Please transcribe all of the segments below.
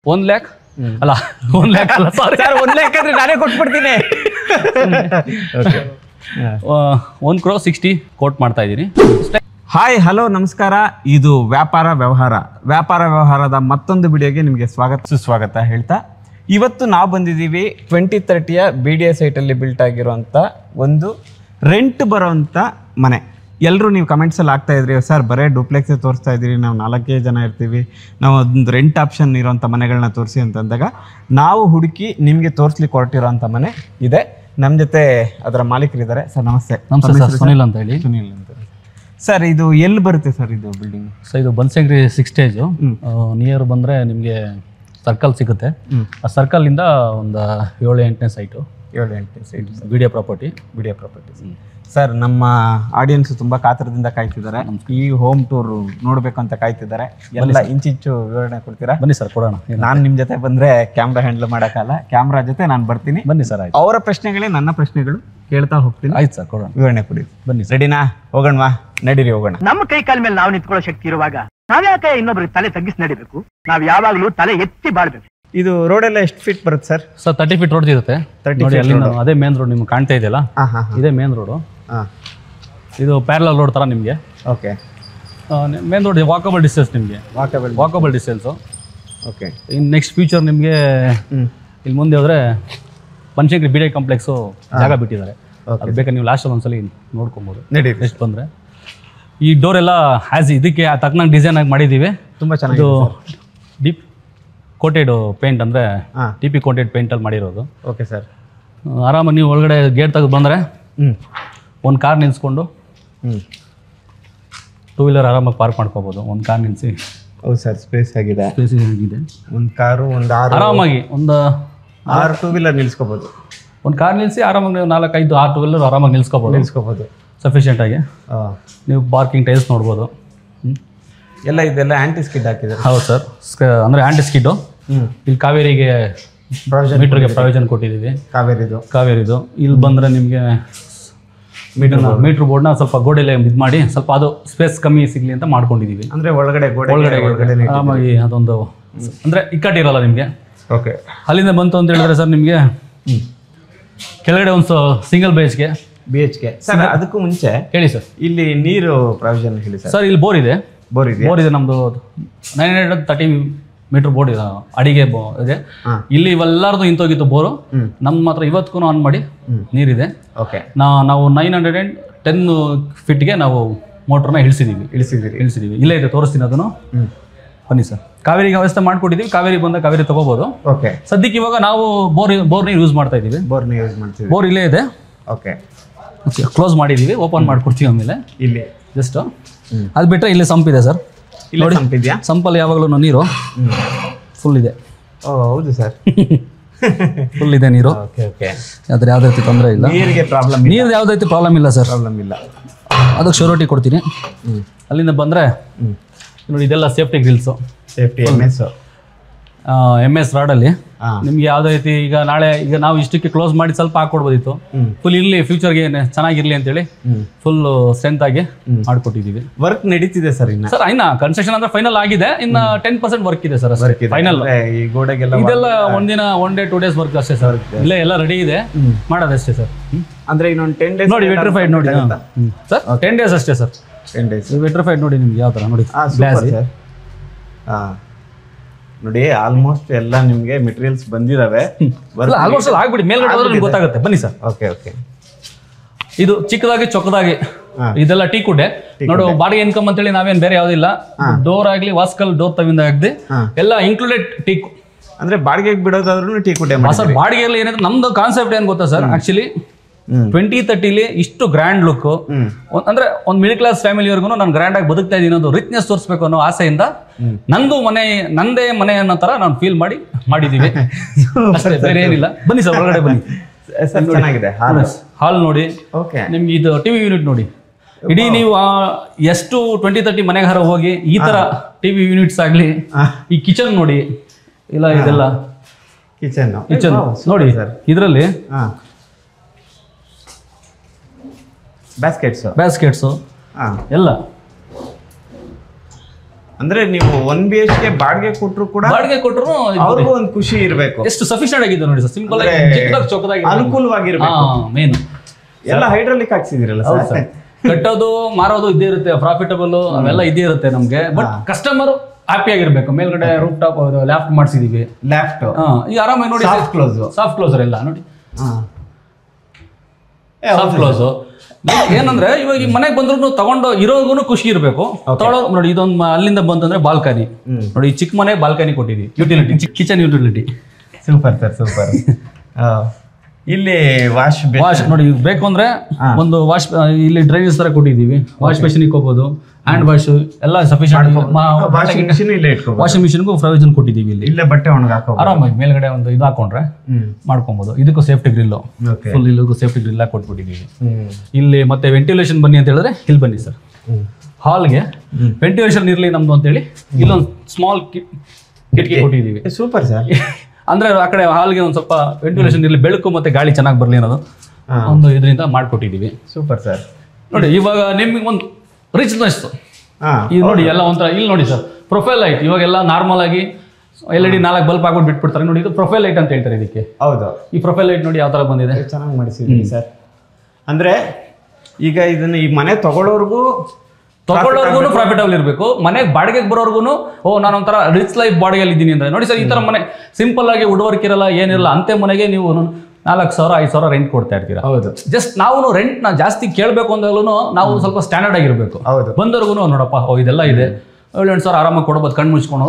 1 lakh ಅಲ್ಲ 1 lakh ಅಲ್ಲ sorry sir 1 lakh ಅಂದ್ರೆ ನಾನೇ ಕೊಟ್ಬಿಡ್ತೀನಿ. ಓಕೆ 1 crore 60 ಕೋಟ್ ಮಾಡ್ತಾ ಇದ್ದೀನಿ. ಹಾಯ್ ಹಲೋ ನಮಸ್ಕಾರ. ಇದು ವ್ಯಾಪಾರ ವ್ಯವಹಾರದ ಮತ್ತೊಂದು ವಿಡಿಯೋಗೆ ನಿಮಗೆ ಸುಸ್ವಾಗತ ಹೇಳ್ತಾ ಇವತ್ತು ನಾವು ಬಂದಿದ್ದೀವಿ 2030ಯ BDA ಸೈಟಲ್ಲಿ ಬಿಲ್ಟ್ ಆಗಿರೋಂಥ ಒಂದು ರೆಂಟ್ ಬರೋವಂಥ ಮನೆ. ಎಲ್ಲರೂ ನೀವು ಕಮೆಂಟ್ಸಲ್ಲಿ ಆಗ್ತಾ ಇದ್ರಿ ಸರ್ ಬರೇ ಡೂಪ್ಲೆಕ್ಸೇ ತೋರಿಸ್ತಾ ಇದ್ದೀರಿ, ನಾವು 4 ಜನ ಇರ್ತೀವಿ, ನಾವು ಒಂದು ರೆಂಟ್ ಆಪ್ಷನ್ ಇರೋಂಥ ಮನೆಗಳನ್ನ ತೋರಿಸಿ ಅಂತಂದಾಗ ನಾವು ಹುಡುಕಿ ನಿಮಗೆ ತೋರಿಸ್ಲಿಕ್ಕೆ ಹೊರಟಿರೋಂಥ ಮನೆ ಇದೆ. ನಮ್ಮ ಜೊತೆ ಅದರ ಮಾಲೀಕರಿದ್ದಾರೆ. ಸರ್ ನಮಸ್ತೆ. ಸರ್ ಸುನಿಲ್ ಅಂತ ಹೇಳಿ. ಸುನಿಲ್ ಅಂತ ಸರ್. ಇದು ಎಲ್ಲಿ ಬರುತ್ತೆ ಸರ್ ಇದು ಬಿಲ್ಡಿಂಗ್? ಸೊ ಇದು ಬನಶಂಕರಿ 6 ಸ್ಟೇಜು ನಿಯರ್ ಬಂದರೆ ನಿಮಗೆ ಸರ್ಕಲ್ ಸಿಗುತ್ತೆ. ಆ ಸರ್ಕಲಿಂದ ಒಂದು 7-8ನೇ ಸೈಟು. 7-8ನೇ ಸೈಟು BDA ಪ್ರಾಪರ್ಟಿ. ಸರ್ ನಮ್ಮ ಆಡಿಯನ್ಸ್ ತುಂಬ ಕಾತರದಿಂದ ಕಾಯ್ತಿದ್ದಾರೆ. ಈ ಹೋಮ್ ಟೂರ್ ನೋಡಬೇಕು ಅಂತ ಕಾಯ್ತಿದ್ದಾರೆ. ಎಲ್ಲ ಇಂಚಿಂಚು ವಿವರಣೆ ಕೊಡ್ತೀರಾ? ಬನ್ನಿ ಸರ್ ಕೊಡೋಣ. ನಾನು ನಿಮ್ಮ ಜೊತೆ ಬಂದರೆ ಕ್ಯಾಮ್ರಾ ಹ್ಯಾಂಡಲ್ ಮಾಡೋಕ್ಕಲ್ಲ, ಕ್ಯಾಮ್ರಾ ಜೊತೆ ನಾನು ಬರ್ತೀನಿ. ಬನ್ನಿ ಸರ್. ಆಯ್ತು, ಅವರ ಪ್ರಶ್ನೆಗಳೇ ನನ್ನ ಪ್ರಶ್ನೆಗಳು ಕೇಳ್ತಾ ಹೋಗ್ತೀನಿ. ಆಯ್ತು ಸರ್ ಕೊಡೋಣ, ವಿವರಣೆ ಕೊಡಿ. ಬನ್ನಿ. ರೆಡಿನಾ? ಹೋಗೋಣವಾ? ನಡೀರಿ ಹೋಗೋಣ. ನಮ್ಮ ಕೈ ಕಾಲ ಮೇಲೆ ನಾವು ನಿಂತ್ಕೊಳ್ಳೋ ಶಕ್ತಿ ಇರುವಾಗ ನಾವ್ಯಾಕೆ ಇನ್ನೊಬ್ರಿಗೆ ತಲೆ ತಗ್ಗಿಸಿ ನಡಿಬೇಕು? ನಾವ್ ಯಾವಾಗ್ಲೂ ತಲೆ ಎತ್ತಿ ಬಾಳ್ಬೇಕು. ಇದು ರೋಡ್ ಎಲ್ಲ ಎಷ್ಟು ಫೀಟ್ ಬರುತ್ತೆ ಸರ್? ಸರ್ 30 ಫೀಟ್ ರೋಡ್ ಇರುತ್ತೆ. ನೋಡಿ ಅಲ್ಲಿ ಅದೇ ಮೇನ್ ರೋಡ್ ನಿಮ್ಗೆ ಕಾಣ್ತಾ ಇದೆಯಲ್ಲ, ಇದೇ ಮೇನ್ ರೋಡು. ಇದು ಪ್ಯಾರಲಲ್ ರೋಡ್ ಥರ ನಿಮಗೆ. Okay. Main road walkable distance ನಿಮಗೆ. Walkable distance. ಓಕೆ. ಇನ್ನು ನೆಕ್ಸ್ಟ್ ಫ್ಯೂಚರ್ ನಿಮಗೆ ಇಲ್ಲಿ ಮುಂದೆ ಹೋದರೆ ಬನಶಂಕರಿ BDA ಕಾಂಪ್ಲೆಕ್ಸು ಜಾಗ ಬಿಟ್ಟಿದ್ದಾರೆ. ಅದು ಬೇಕಾದ್ರೆ ನೀವು ಲಾಸ್ಟಲ್ಲಿ ಒಂದ್ಸಲಿ ನೋಡ್ಕೊಬೋದು. ನಡಿ ಎಷ್ಟು ಬಂದರೆ ಈ ಡೋರ್ ಎಲ್ಲ ಇದಕ್ಕೆ ತಕ್ಕನಾಗಿ ಡಿಸೈನ್ ಆಗಿ ಮಾಡಿದ್ದೀವಿ. ತುಂಬ ಚೆನ್ನಾಗಿ. ಇದು ಡೀಪ್ ಕೋಟೆಡ್ ಪೇಂಟ್ ಅಂದರೆ TP ಕೋಟೆಡ್ ಪೇಂಟಲ್ಲಿ ಮಾಡಿರೋದು. Okay sir. ಆರಾಮಾಗಿ ನೀವು ಒಳಗಡೆ ಗೇಟ್ ತೆಗೆದು ಬಂದರೆ ಒಂದು ಕಾರ್ ನಿಲ್ಸ್ಕೊಂಡು 2 ವೀಲರ್ ಆರಾಮಾಗಿ ಪಾರ್ಕ್ ಮಾಡ್ಕೋಬೋದು. ಒಂದು ಕಾರ್ ನಿಲ್ಲಿಸಿ. ಹೌದು ಸರ್, ಸ್ಪೇಸ್ ಆಗಿದೆ. ಒಂದು ಕಾರು ಒಂದು ಆರಾಮಾಗಿ ಒಂದು 6 2 ವೀಲರ್ ನಿಲ್ಸ್ಕೋಬೋದು. ಒಂದು ಕಾರ್ ನಿಲ್ಲಿಸಿ ಆರಾಮಾಗಿ ನೀವು 4-5 6 2 ವೀಲರ್ ಆರಾಮಾಗಿ ನಿಲ್ಸ್ಕೋಬೋದು ಸಫಿಷಿಯೆಂಟಾಗಿ. ನೀವು ಪಾರ್ಕಿಂಗ್ ಟೈಲ್ಸ್ ನೋಡ್ಬೋದು. ಎಲ್ಲ ಇದೆಲ್ಲ ಆ್ಯಂಟಿ ಸ್ಕಿಡ್ ಹಾಕಿದ್ದಾರೆ. ಹೌದು ಸರ್, ಅಂದರೆ ಆ್ಯಂಟಿ ಸ್ಕಿಡ್ಡು. ಇಲ್ಲಿ ಕಾವೇರಿಗೆ ಮೀಟ್ರಿಗೆ ಪ್ರಾವಿಷನ್ ಕೊಟ್ಟಿದ್ದೀವಿ. ಕಾವೇರಿದು ಇಲ್ಲಿ ಬಂದರೆ ನಿಮಗೆ ಮೀಟ್ರ್ ಬೋರ್ಡ್ನ ಸ್ವಲ್ಪ ಗೋಡೆಲೆ ಇದು ಮಾಡಿ ಸ್ವಲ್ಪ ಅದು ಸ್ಪೇಸ್ ಕಮ್ಮಿ ಸಿಗಲಿ ಅಂತ ಮಾಡ್ಕೊಂಡಿದ್ದೀವಿ. ಅಂದರೆ ಒಳಗಡೆ ಆರಾಮಾಗಿ ಅದೊಂದು ಅಂದರೆ ಇಕ್ಕಟ್ಟಿರಲ್ಲ ನಿಮಗೆ. ಓಕೆ. ಅಲ್ಲಿಂದ ಬಂತು ಅಂತ ಹೇಳಿದ್ರೆ ಸರ್ ನಿಮಗೆ ಕೆಳಗಡೆ ಒಂದು ಸಿಂಗಲ್ BHK. ಸರ್ ಅದಕ್ಕೂ ಮುಂಚೆ ಹೇಳಿ ಸರ್, ಇಲ್ಲಿ ನೀರು ಪ್ರಾವಿಷನ್ ಹೇಳಿ ಸರ್. ಸರ್ ಇಲ್ಲಿ ಬೋರ್ ಇದೆ ನಮ್ಮದು 930 ಮೀಟರ್ ಬೋರ್ಡ್ ಇದೆ, ಅಡಿಗೆ ಇದೆ. ಇಲ್ಲಿ ಇವೆಲ್ಲರದು ಇಂತೋಗಿತ್ತು ಬೋರು. ನಮ್ಮ ಮಾತ್ರ ಇವತ್ತಿಗೂ ಆನ್ ಮಾಡಿ ನೀರಿದೆ. ಓಕೆ. ನಾವು 910 ಫೀಟ್ಗೆ ನಾವು ಮೋಟ್ರನ್ನ ಇಳಿಸಿದ್ದೀವಿ. ಇಲ್ಲೇ ಇದೆ, ತೋರಿಸ್ತೀನಿ ಅದನ್ನು. ಬನ್ನಿ ಸರ್. ಕಾವೇರಿಗೆ ವ್ಯವಸ್ಥೆ ಮಾಡ್ಕೊಟ್ಟಿದ್ದೀವಿ. ಕಾವೇರಿ ಬಂದ ಕಾವೇರಿ ತಗೋಬೋದು. ಓಕೆ. ಸದ್ಯಕ್ಕೆ ಇವಾಗ ನಾವು ಬೋರ್ ನೀರು ಯೂಸ್ ಮಾಡ್ತಾ ಇದ್ದೀವಿ. ಬೋರ್ ಇಲ್ಲೇ ಇದೆ. ಓಕೆ. ಕ್ಲೋಸ್ ಮಾಡಿದ್ದೀವಿ, ಓಪನ್ ಮಾಡ್ಕೊಡ್ತೀವಿ ಆಮೇಲೆ. ಇಲ್ಲಿ ಜಸ್ಟ್ ಅದು ಬಿಟ್ಟರೆ ಇಲ್ಲಿ ಸಂಪ್ ಇದೆ ಸರ್. ನೋಡಿ, ಸಂಪಲ್ಲಿ ಯಾವಾಗಲೂ ನೀರು ಫುಲ್ ಇದೆ. ಹೌದು ಸರ್, ಫುಲ್ ಇದೆ ನೀರು. ಅದ್ರ ಯಾವುದೇ ರೀತಿ ತೊಂದರೆ ಇಲ್ಲ. ನೀರು ಯಾವುದೇ ರೀತಿ ಪ್ರಾಬ್ಲಮ್ ಇಲ್ಲ ಸರ್. ಅದಕ್ಕೆ ಶ್ಯೂರಿಟಿ ಕೊಡ್ತೀನಿ. ಅಲ್ಲಿಂದ ಬಂದರೆ ನೋಡಿ ಇದೆಲ್ಲ ಸೇಫ್ಟಿ ಗ್ರಿಲ್ಸು. MS ರಾಡಲ್ಲಿ ನಿಮ್ಗೆ ಯಾವುದೇ ರೀತಿ ಈಗ ನಾವು ಇಷ್ಟಕ್ಕೆ ಕ್ಲೋಸ್ ಮಾಡಿ ಸ್ವಲ್ಪ ಹಾಕೊಡ್ಬೋದಿತ್ತು. ಫುಲ್ ಇರಲಿ, ಫ್ಯೂಚರ್ಗೆ ಚೆನ್ನಾಗಿರ್ಲಿ ಅಂತೇಳಿ ಫುಲ್ ಸ್ಟ್ರೆಂತ್ ಆಗಿ ಮಾಡ್ಕೊಟ್ಟಿದ್ದೀವಿ. ವರ್ಕ್ ನಡೀತಿದೆ ಸರ್ ಸರ್. ಇನ್ನ ಕನ್ಸ್ಟ್ರಕ್ಷನ್ ಅಂದ್ರೆ ಫೈನಲ್ ಆಗಿದೆ. ಇನ್ನ 10% ವರ್ಕ್ ಇದೆ ಸರ್. ಫೈನಲ್ ಇದೆಲ್ಲ 1 day 2 days ವರ್ಕ್ ಅಷ್ಟೇ ಸರ್. ಇಲ್ಲೇ ಎಲ್ಲ ರೆಡಿ ಇದೆ, ಮಾಡೋದಷ್ಟೇ ಸರ್. ಅಂದ್ರೆ ಇನ್ನೊಂದು 10 days ನೋಡಿ ವೆಟ್ರಿಫೈಡ್ ನೋಡಿ ಸರ್. 10 days ಅಷ್ಟೇ ಸರ್. 10 days ವೆಟ್ರಿಫೈಡ್ ನೋಡಿ ನಿಮ್ಗೆ ಯಾವ ಥರ ನೋಡಿ. ನೋಡಿ ಆಲ್ಮೋಸ್ಟ್ ಎಲ್ಲ ನಿಮ್ಗೆ ಮೆಟೀರಿಯಲ್ಸ್ ಬಂದಿದಾವೆ. ಆಲ್ಮೋಸ್ಟ್ ಆಗ್ಬಿಡಿ, ಮೇಲ್ಗಡೆ ಹೋದ್ರೆ ನಿಮ್ಗೆ ಗೊತ್ತಾಗುತ್ತೆ. ಬನ್ನಿ ಸರ್. ಓಕೆ. ಇದು ಚಿಕ್ಕದಾಗಿ ಚೊಕ್ಕದಾಗಿ ಇದೆಲ್ಲ ಟೀ ಕುಡ್ಡೆ ನೋಡು. ಬಾಡಿಗೆ ಇನ್ಕಮ್ ಅಂತೇಳಿ ನಾವೇನ್ ಬೇರೆ ಯಾವ್ದಿಲ್ಲ. ಡೋರ್ ಆಗ್ಲಿ, ವಾಸ್ಕಲ್ ಡೋರ್ ತವಿಂದ ಆಗದೆ ಎಲ್ಲ ಇನ್ಕ್ಲೂಡೆಡ್ ಟೀಕ್. ಅಂದ್ರೆ ಬಾಡಿಗೆಗೆ ಬಿಡೋದಾದ್ರೂ ಟೀ ಕುಡ್ಡೆ ಸರ್. ಬಾಡಿಗೆಯಲ್ಲಿ ಏನಿದೆ ನಮ್ದು ಕಾನ್ಸೆಪ್ಟ್ ಏನ್ ಗೊತ್ತಾ ಸರ್, ಆಕ್ಚುಲಿ 2030 ಇಷ್ಟು ಗ್ರ್ಯಾಂಡ್ ಲುಕ್, ಅಂದ್ರೆ ಒಂದು ಮಿಡಲ್ ಕ್ಲಾಸ್ ಫ್ಯಾಮಿಲಿವರೆಗೂ ನಾನು ಗ್ರ್ಯಾಂಡ್ ಆಗಿ ಬದುಕ್ತಾ ಇದ್ದೀನಿ ಅನ್ನೋದು ರಿಚ್ನೆಸ್ ತೋರಿಸ್ಬೇಕು ಅನ್ನೋ ಆಸೆಯಿಂದ ನಂದೇ ಮನೆ ಅನ್ನೋ ತರ ನಾನು ಫೀಲ್ ಮಾಡಿದೀವಿ ಅಷ್ಟೇ, ಬೇರೆ ಏನಿಲ್ಲ. ಬನ್ನಿ ಸರ್, ಒಳಗಡೆ ಬನ್ನಿ. ಚೆನ್ನಾಗಿದೆ ಹಾಲ್ ನೋಡಿ. ನಿಮ್ಗೆ ಇದು TV ಯೂನಿಟ್ ನೋಡಿ. ಇಡೀ ನೀವು ಎಷ್ಟು 2030 ಮನೆಗಾರ ಹೋಗಿ ಈ ತರ TV ಯೂನಿಟ್ಸ್ ಆಗ್ಲಿ, ಈ ಕಿಚನ್ ನೋಡಿ, ಇಲ್ಲ ಇದೆಲ್ಲ ಕಿಚನ್ ನೋಡಿ. ಇದರಲ್ಲಿ ಬ್ಯಾಸ್ಕೆಟ್ಸು ಎಲ್ಲ ಅಂದ್ರೆ ನೀವು 1 BHK ಬಾಡಿಗೆ ಕೊಟ್ಟರು ಕೂಡ ಬಾಡಿಗೆ ಕೊಟ್ಟರು ಅವ್ರಿಗೂ ಒಂದು ಖುಷಿ ಇರಬೇಕು. ಎಷ್ಟು ಸಫಿಷಿಯಂಟ್ ಆಗಿದೆ ನೋಡಿ ಸರ್, ಸಿಂಪಲ್ ಆಗಿ ಚಿಕ್ಕದಾಗಿ ಚೊಕ್ಕದಾಗಿ ಅನುಕೂಲವಾಗಿರ್ಬೇಕು. ಮೇನ್ ಎಲ್ಲ ಹೈಡ್ರಾಲಿಕ್ ಹಾಕ್ಸಿದಿರಲ್ಲ ಸರ್. ಕಟ್ಟೋದು ಮಾರೋದು ಇದ್ದೇ ಇರುತ್ತೆ, ಪ್ರಾಫಿಟಬಲ್ ಅವೆಲ್ಲ ಇದ್ದೇ ಇರುತ್ತೆ ನಮ್ಗೆ. ಬಟ್ ಕಸ್ಟಮರ್ ಹ್ಯಾಪಿ ಆಗಿರ್ಬೇಕು. ಮೇಲ್ಗಡೆ ರೂಫ್ ಟಾಪ್ ಲ್ಯಾಫ್ಟ್ ಮಾಡಿಸಿದೀವಿ. ಲ್ಯಾಫ್ಟ್ ಈಗ ಆರಾಮಾಗಿ ನೋಡಿ, ಸಾಫ್ಟ್ ಕ್ಲೋಸರ್ ಎಲ್ಲ ನೋಡಿ, ಸಾಫ್ಟ್ ಕ್ಲೋಸ್. ಏನಂದ್ರೆ ಇವಾಗ ಈ ಮನೆಗೆ ಬಂದ್ರು ತಗೊಂಡು ಇರೋರ್ಗು ಖುಷಿ ಇರಬೇಕು. ತಗೊಳ್ಳೋ ನೋಡಿ, ಇದೊಂದು ಅಲ್ಲಿಂದ ಬಂತಂದ್ರೆ ಬಾಲ್ಕನಿ ನೋಡಿ, ಈ ಚಿಕ್ಕ ಮನೆ ಬಾಲ್ಕನಿ ಕೊಟ್ಟಿದ್ವಿ, utility, kitchen utility. Super sir, super. ಇಲ್ಲಿ ವಾಶ್ ನೋಡಿ, ಬೇಕು ಅಂದ್ರೆ ಒಂದು ವಾಶ್, ಇಲ್ಲಿ ಡ್ರೈನೇಜ್ ತರ ಕೊಟ್ಟಿದೀವಿ, ವಾಶ್ ಬೇಸಿನ್ ಇಕ್ಕೋಬಹುದು, ಹ್ಯಾಂಡ್ ವಾಶ್ ಎಲ್ಲ ಸಫಿಶಿಯಂಟ್. ವಾಷಿಂಗ್ ಮಿಷಿನ್ಗೂ ಪ್ರೊವಿಷನ್ ಕೊಟ್ಟಿದ್ದೀವಿ. ಇಲ್ಲಿ ಬಟ್ಟೆ ಒಣಗಾಕ ಆರಾಮಾಗಿ ಮೇಲ್ಗಡೆ ಒಂದು ಇದು ಹಾಕೊಂಡ್ರೆ ಮಾಡ್ಕೊಬಹುದು. ಇದಕ್ಕೂ ಸೇಫ್ಟಿ ಗ್ರಿಲ್, ಫುಲ್ ಇಲ್ಲಿಗೂ ಸೇಫ್ಟಿ ಗ್ರಿಲ್ ಕೊಟ್ಬಿಟ್ಟಿದ್ದೀವಿ. ಇಲ್ಲಿ ಮತ್ತೆ ವೆಂಟಿಲೇಷನ್ ಬನ್ನಿ ಅಂತ ಹೇಳಿದ್ರೆ ಇಲ್ಲಿ ಬನ್ನಿ ಸರ್. ಹಾಲ್ಗೆ ವೆಂಟಿಲೇಷನ್ ಇರ್ಲಿ ನಮ್ದು ಅಂತ ಹೇಳಿ ಇಲ್ಲೊಂದು ಸ್ಮಾಲ್ ಕಿಟಕಿ ಕೊಟ್ಟಿದ್ದೀವಿ. Super sir. ಅಂದ್ರೆ ಆ ಕಡೆ ಹಾಲ್ಗೆ ಒಂದು ಸ್ವಲ್ಪ ವೆಂಟಿಲೇಷನ್ ಇರ್ಲಿ, ಬೆಳಕು ಮತ್ತೆ ಗಾಳಿ ಚೆನ್ನಾಗಿ ಬರ್ಲಿ ಅನ್ನೋದು ಒಂದು ಇದರಿಂದ ಮಾಡ್ಕೊಟ್ಟಿದ್ದೀವಿ. Super sir. ನೋಡಿ, ಇವಾಗ ನಿಮ್ಗೆ ಒಂದು ರಿಚ್ನೆಸ್ ಇದು ನೋಡಿ, ಎಲ್ಲ ಒಂಥರ. ಇಲ್ಲಿ ನೋಡಿ ಸರ್, ಪ್ರೊಫೈಲ್ ಲೈಟ್ ಇವಾಗೆಲ್ಲ ನಾರ್ಮಲ್ ಆಗಿ LED 4 ಬಲ್ಬ್ ಹಾಕ್ಬಿಟ್ಟು ಬಿಟ್ಬಿಡ್ತಾರೆ ನೋಡಿ, ಇದು ಪ್ರೊಫೈಲ್ ಲೈಟ್ ಅಂತ ಹೇಳ್ತಾರೆ ಇದಕ್ಕೆ. ಹೌದು, ಈ ಪ್ರೊಫೈಲ್ ಲೈಟ್ ನೋಡಿ ಯಾವ ತರ ಬಂದಿದೆ, ಚೆನ್ನಾಗಿ ಮಾಡಿಸಿದ್ರಿ ಸರ್. ಅಂದ್ರೆ ಈಗ ಇದನ್ನ ಈ ಮನೆ ತಗೊಳ್ಳೋರ್ಗು ಪ್ರಾಫಿಟಬಲ್ ಇರಬೇಕು. ಮನೆಗೆ ಬಾಡಿಗೆಗೆ ಬರೋರ್ಗು ನಾನು ಒಂಥರ ರಿಚ್ ಲೈಫ್ ಬಾಡಿಗೆಯಲ್ಲಿ ಇದ್ದೀನಿ ಅಂದ್ರೆ ನೋಡಿ ಸರ್, ಈ ತರ ಮನೆ ಸಿಂಪಲ್ ಆಗಿ ವುಡ್ ವರ್ಕ್ ಇರಲ್ಲ, ಏನಿರಲ್ಲ, ಅಂತೆ ಮನೆಗೆ ನೀವು 4,000 5,000 ರೆಂಟ್ ಕೊಡ್ತಾ ಇರ್ತೀರಾ. ಹೌದು, ಜಸ್ಟ್ ನಾವು ರೆಂಟ್ ಜಾಸ್ತಿ ಕೇಳಬೇಕು ಅಂದಾಗ್ಲೂ ನಾವು ಸ್ವಲ್ಪ ಸ್ಟ್ಯಾಂಡರ್ಡ್ ಆಗಿರ್ಬೇಕು. ಬಂದವ್ರಿಗೂ ನೋಡಪ್ಪ ಇದೆಲ್ಲ ಇದೆ, 7,000 ಆರಾಮಾಗಿ ಕೊಡಬಹುದು, ಕಣ್ಣು ಮುಚ್ಕೊಂಡು.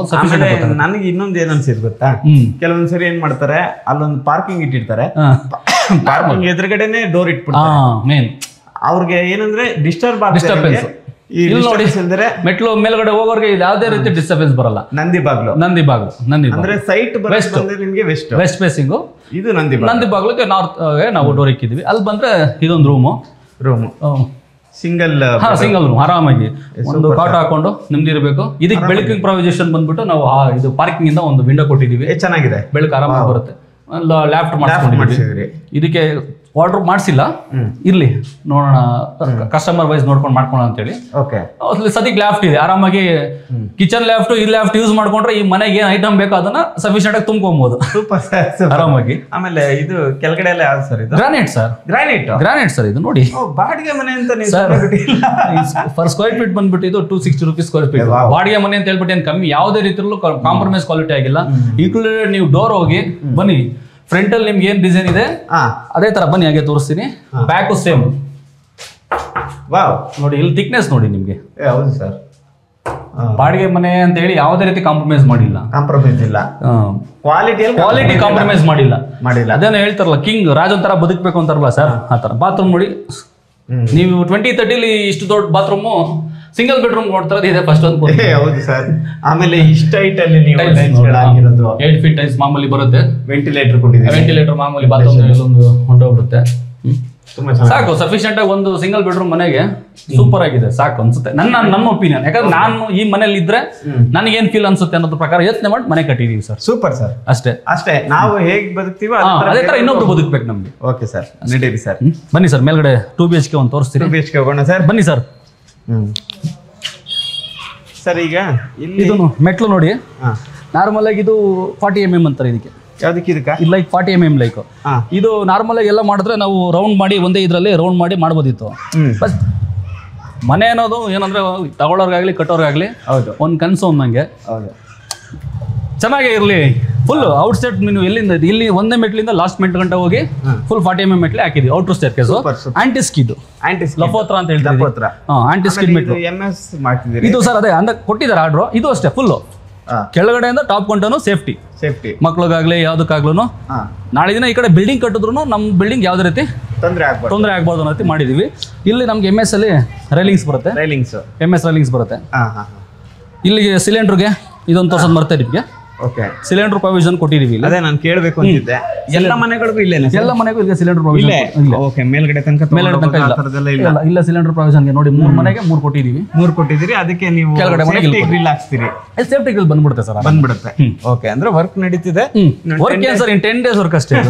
ನನಗೆ ಇನ್ನೊಂದು ಏನ್ ಅನ್ಸಿದ್ ಗೊತ್ತಾ, ಕೆಲವೊಂದ್ಸರಿ ಏನ್ ಮಾಡ್ತಾರೆ, ಅಲ್ಲೊಂದು ಪಾರ್ಕಿಂಗ್ ಇಟ್ಟಿರ್ತಾರೆ, ಪಾರ್ಕಿಂಗ್ ಎದುರುಗಡೆನೆ ಡೋರ್ ಇಟ್ಬಿಡ್ತಾರೆ. ಮೇನ್ ಅವ್ರಿಗೆ ಏನಂದ್ರೆ ಡಿಸ್ಟರ್ಬೆನ್ಸ್. ಇಲ್ಲಿ ನೋಡಿ, ಮೆಟ್ಲು ಮೇಲ್ಗಡೆ ಹೋಗೋರ್ಗೆ ಯಾವುದೇ ರೀತಿ ಡಿಸ್ಟರ್ಬೆನ್ಸ್ ಬರಲ್ಲ. ನಂದಿ ಬಾಗ್ಲು ಅಂದ್ರೆ ಸೈಟ್ ನಿಮ್ಗೆ ವೆಸ್ಟ್ ಫೇಸಿಂಗ್. ಇದು ನಂದಿ ಬಾಗ್ಲಿಗೆ ನಾರ್ತ್ ನಾವು ಡೋರ್ ಇಕ್ಕಿದ್ವಿ. ಅಲ್ಲಿ ಬಂದ್ರೆ ಇದೊಂದು ರೂಮು ಸಿಂಗಲ್ ರೂಮ್, ಆರಾಮಾಗಿ ಒಂದು ಕಾಟ್ ಹಾಕೊಂಡು ನಿಮ್ದು ಇರಬೇಕು. ಇದಕ್ಕೆ ಬೆಳಕಿನ ಪ್ರೊವಿಷನ್ ಬಂದ್ಬಿಟ್ಟು ನಾವು ಇದು ಪಾರ್ಕಿಂಗ್ ಇಂದ ಒಂದು ವಿಂಡೋ ಕೊಟ್ಟಿದೀವಿ, ಚೆನ್ನಾಗಿದೆ, ಬೆಳಕು ಆರಾಮಾಗಿ ಬರುತ್ತೆ. ಲ್ಯಾಫ್ಟ್ ಮಾಡ್ಕೊಂಡಿದ್ದೀವಿ. ಇದಕ್ಕೆ ಆರ್ಡರ್ ಮಾಡಿಸಿಲ್ಲ, ಇರ್ಲಿ ನೋಡೋಣ, ಕಸ್ಟಮರ್ ವೈಸ್ ನೋಡ್ಕೊಂಡು ಮಾಡ್ಕೋಣ ಅಂತೇಳಿ. ಸದ್ಯಕ್ಕೆ ಲ್ಯಾಫ್ಟ್ ಇದೆ, ಆರಾಮಾಗಿ ಕಿಚನ್ ಲ್ಯಾಫ್ಟ್ ಈ ಲ್ಯಾಫ್ಟ್ ಯೂಸ್ ಮಾಡ್ಕೊಂಡ್ರೆ ಈ ಮನೆಗೆ ಏನ್ ಐಟಮ್ ಬೇಕೋ ಅದನ್ನ ಸಫಿಶಿಯಂಟ್ ಆಗಿ ತುಂಬ್ಕೊಬಹುದು ಆರಾಮಾಗಿ. ಆಮೇಲೆ ಇದು ಕೆಳಗಡೆ ಎಲ್ಲ ಯಾವ್ದು ಸರ್? ಇದು ಗ್ರಾನೈಟ್ ಸರ್. ಇದು ನೋಡಿ, ಬಾಡಿಗೆ ಮನೆ ಅಂತ ಫರ್ ಸ್ಕ್ವೇರ್ ಫೀಟ್ ಬಂದ್ಬಿಟ್ಟು ಇದು 260 ರೂಪೀಸ್ ಸ್ಕ್ವೇರ್ ಫೀಟ್. ಬಾಡಿಗೆ ಮನೆ ಅಂತ ಹೇಳ್ಬಿಟ್ಟು ಏನ್ ಕಮ್ಮಿ ಯಾವುದೇ ರೀತಿಯಲ್ಲೂ ಕಾಂಪ್ರಮೈಸ್ ಕ್ವಾಲಿಟಿ ಆಗಿಲ್ಲ. ಇನ್ಕ್ಲೂಡೆಡ್ ನೀವು ಡೋರ್ ಹೋಗಿ ಬನ್ನಿ, ಫ್ರಂಟ್ ಅಲ್ಲಿ ನಿಮ್ಗೆ ಏನ್ ಡಿಸೈನ್ ಇದೆ ಅದೇ ತರ ಬನ್ನಿ, ಹಾಗೆ ತೋರಿಸ್ತೀನಿ. ಬ್ಯಾಕು ಸೇಮ್ ನೋಡಿ, ಇಲ್ಲಿ ಥಿಕ್ನೆಸ್ ನೋಡಿ ನಿಮ್ಗೆ. ಹೌದು ಸರ್, ಬಾಡಿಗೆ ಮನೆ ಅಂತ ಹೇಳಿ ಯಾವುದೇ ರೀತಿ ಕಾಂಪ್ರಮೈಸ್ ಇಲ್ಲ. ಕ್ವಾಲಿಟಿ ಕಾಂಪ್ರಮೈಸ್ ಮಾಡಿಲ್ಲ. ಅದೇನೋ ಹೇಳ್ತಾರಲ್ಲ, ಕಿಂಗ್ ರಾಜನ್ ತರ ಬದುಕಬೇಕು ಅಂತಾರಲ್ಲ ಸರ್, ಆ ತರ. ಬಾತ್ರೂಮ್ ನೋಡಿ, ನೀವು 2030 ಇಷ್ಟು ದೊಡ್ಡ ಬಾತ್ರೂಮು ಸಿಂಗಲ್ ಬೆಡ್ರೂಮ್ ನೋಡ್ತಾರೆ, ಇದೆ ಫಸ್ಟ್ ಒಂದು. ಹೌದು ಸರ್. ಆಮೇಲೆ ಇಷ್ಟ ಹೈಟಲ್ಲಿ 8 ಫೀಟ್ ಟೈಲ್ಸ್ ಮಾಮೂಲಿ ಬರುತ್ತೆ. ವೆಂಟಿಲೇಟರ್ ಮಾಮೂಲಿ ಬಾತ್ರೂಮ್ ಒಂದು ಹೊಂಟೋಗ್ಬಿಡುತ್ತೆ. ಸಾಕು, ಸಫಿಶಿಯಂಟ್ ಆಗಿ ಒಂದು ಸಿಂಗಲ್ ಬೆಡ್ರೂಮ್ ಮನೆಗೆ ಸೂಪರ್ ಆಗಿದೆ, ಸಾಕು ಅನ್ಸುತ್ತೆ. ನನ್ನ ಒಪಿನಿಯನ್. ಯಾಕಂದ್ರೆ ನಾನು ಈ ಮನೇಲಿ ಇದ್ರೆ ನನಗೇನ್ ಫೀಲ್ ಅನ್ಸುತ್ತೆ ಅನ್ನೋದ್ರ ಪ್ರಕಾರ ಯೋಚನೆ ಮಾಡಿ ಮನೆ ಕಟ್ಟಿದೀವಿ ಸರ್. Super sir. ಅಷ್ಟೇ ನಾವು ಹೇಗ್ ಬದುಕ್ತೀವಿ ಅದೇ ತರ ಇನ್ನೊಬ್ರು ಬದುಕ್ಬೇಕು ನಮ್ಗೆ. ಓಕೆ ಸರ್, ನಡೀರಿ ಸರ್. ಬನ್ನಿ ಸರ್, ಮೇಲ್ಗಡೆ 2 BHK ಒಂದು ತೋರಿಸ್ತೀರಿ. 2 BHK ಹೋಗೋಣ ಸರ್, ಬನ್ನಿ ಸರ್. ಸರ್ ಈಗ ಇದು ಮೆಟ್ಲು ನೋಡಿ, ನಾರ್ಮಲ್ ಆಗಿ ಇದು 40 mm ಅಂತಾರೆ ಇದಕ್ಕೆ. ಇದು ಲೈಕ್ 40 mm ಲೈಕ್. ಇದು ನಾರ್ಮಲ್ ಆಗಿ ಎಲ್ಲ ಮಾಡಿದ್ರೆ ನಾವು ರೌಂಡ್ ಮಾಡಿ ಒಂದೇ ಇದ್ರಲ್ಲಿ ರೌಂಡ್ ಮಾಡಿ ಮಾಡ್ಬೋದಿತ್ತು. ಬಟ್ ಮನೆ ಅನ್ನೋದು ಏನಂದ್ರೆ ತಗೊಳ್ಳೋರ್ಗಾಗ್ಲಿ ಕಟ್ಟೋರ್ಗಾಗ್ಲಿ ಒಂದ್ ಕನ್ಸು ನಂಗೆ. ಚೆನ್ನಾಗೇ ಇರ್ಲಿ. ಫುಲ್ ಔಟ್ ಸೈಡ್ ನೀವು ಎಲ್ಲಿಂದ ಇಲ್ಲಿ ಒಂದೇ ಮೆಟ್ಲಿಂದ ಲಾಸ್ಟ್ ಮೆಟ್ ಗಂಟೆ ಹೋಗಿ ಫುಲ್ 40 mm ಮೆಟ್ಲಿ ಹಾಕಿದ್ವಿ. ಔಟರ್ ಸ್ಟೇರ್ ಕೇಸು ಆಂಟಿಸ್ಕಿಡ್ ಲಫೋತ್ರ ಅಂತ ಹೇಳ್ತಾರೆ. ಆಂಟಿಸ್ಕಿಡ್ ಮೆಟ್ಲು ಇದು ಸರ್. ಅದೇ ಅಂದ ಕೊಟ್ಟಿದ್ದಾರೆ ಆರ್ಡ್ರು. ಇದು ಅಷ್ಟೇ ಫುಲ್ ಕೆಳಗಡೆಯಿಂದ ಟಾಪ್ ಕೊಂಟನು ಸೇಫ್ಟಿ ಮಕ್ಳಿಗಾಗ್ಲಿ ಯಾವ್ದಕ್ಕಾಗ್ಲೂ. ನಾಳೆ ದಿನ ಈ ಕಡೆ ಬಿಲ್ಡಿಂಗ್ ಕಟ್ಟಿದ್ರು ನಮ್ಮ ಬಿಲ್ಡಿಂಗ್ ಯಾವ್ದೇ ರೀತಿ ತೊಂದರೆ ಆಗ್ಬಾರ್ದು ಅನ್ನೋ ರೀತಿ ಮಾಡಿದೀವಿ. ಇಲ್ಲಿ ನಮ್ಗೆ MS ಅಲ್ಲಿ ರೈಲಿಂಗ್ಸ್ ಬರುತ್ತೆ, MS ರೈಲಿಂಗ್ಸ್ ಬರುತ್ತೆ. ಇಲ್ಲಿಗೆ ಸಿಲಿಂಡರ್ಗೆ ಇದೊಂದು ತೋರ್ಸೋದು ಮರ್ತಾ ನಿಮಗೆ. ಸಿಲಿಂಡರ್ ಪ್ರೊವಿಷನ್ ಕೊಟ್ಟಿದೀವಿ. ಅದೇ ನಾನು ಕೇಳಬೇಕು ಅಂತಿದ್ದೆ. ಎಲ್ಲ ಮನೆಗಳಿಗೂ ಇಲ್ಲೇನೆ? ಎಲ್ಲ ಮನೆಗೂ ಇಲ್ಲಿ ಸಿಲಿಂಡರ್ ಪ್ರೊವಿಷನ್ ಮೇಲ್ಗಡೆ ತನಕ ಇಲ್ಲ. ಸಿಲಿಂಡರ್ ಪ್ರೊವಿಷನ್ಗೆ ನೋಡಿ 3 ಮನೆಗೆ 3 ಕೊಟ್ಟಿದೀವಿ. 3 ಕೊಟ್ಟಿದ್ದೀರಿ. ಅದಕ್ಕೆ ನೀವು ಕೆಳಗಡೆ ಗ್ರಿಲ್ ಹಾಕ್ಸ್ತೀರಿ. ಸೇಫ್ಟಿ ಗ್ರಿಲ್ ಬಂದ್ಬಿಡುತ್ತೆ ಸರ್, ಬಂದ್ಬಿಡುತ್ತೆ. ಓಕೆ, ಅಂದ್ರೆ ವರ್ಕ್ ನಡೀತಿದೆ. ವರ್ಕ್ ಏನ್ ಸರ್, ಇನ್ 10 days ವರ್ಕ್ ಅಷ್ಟೇ,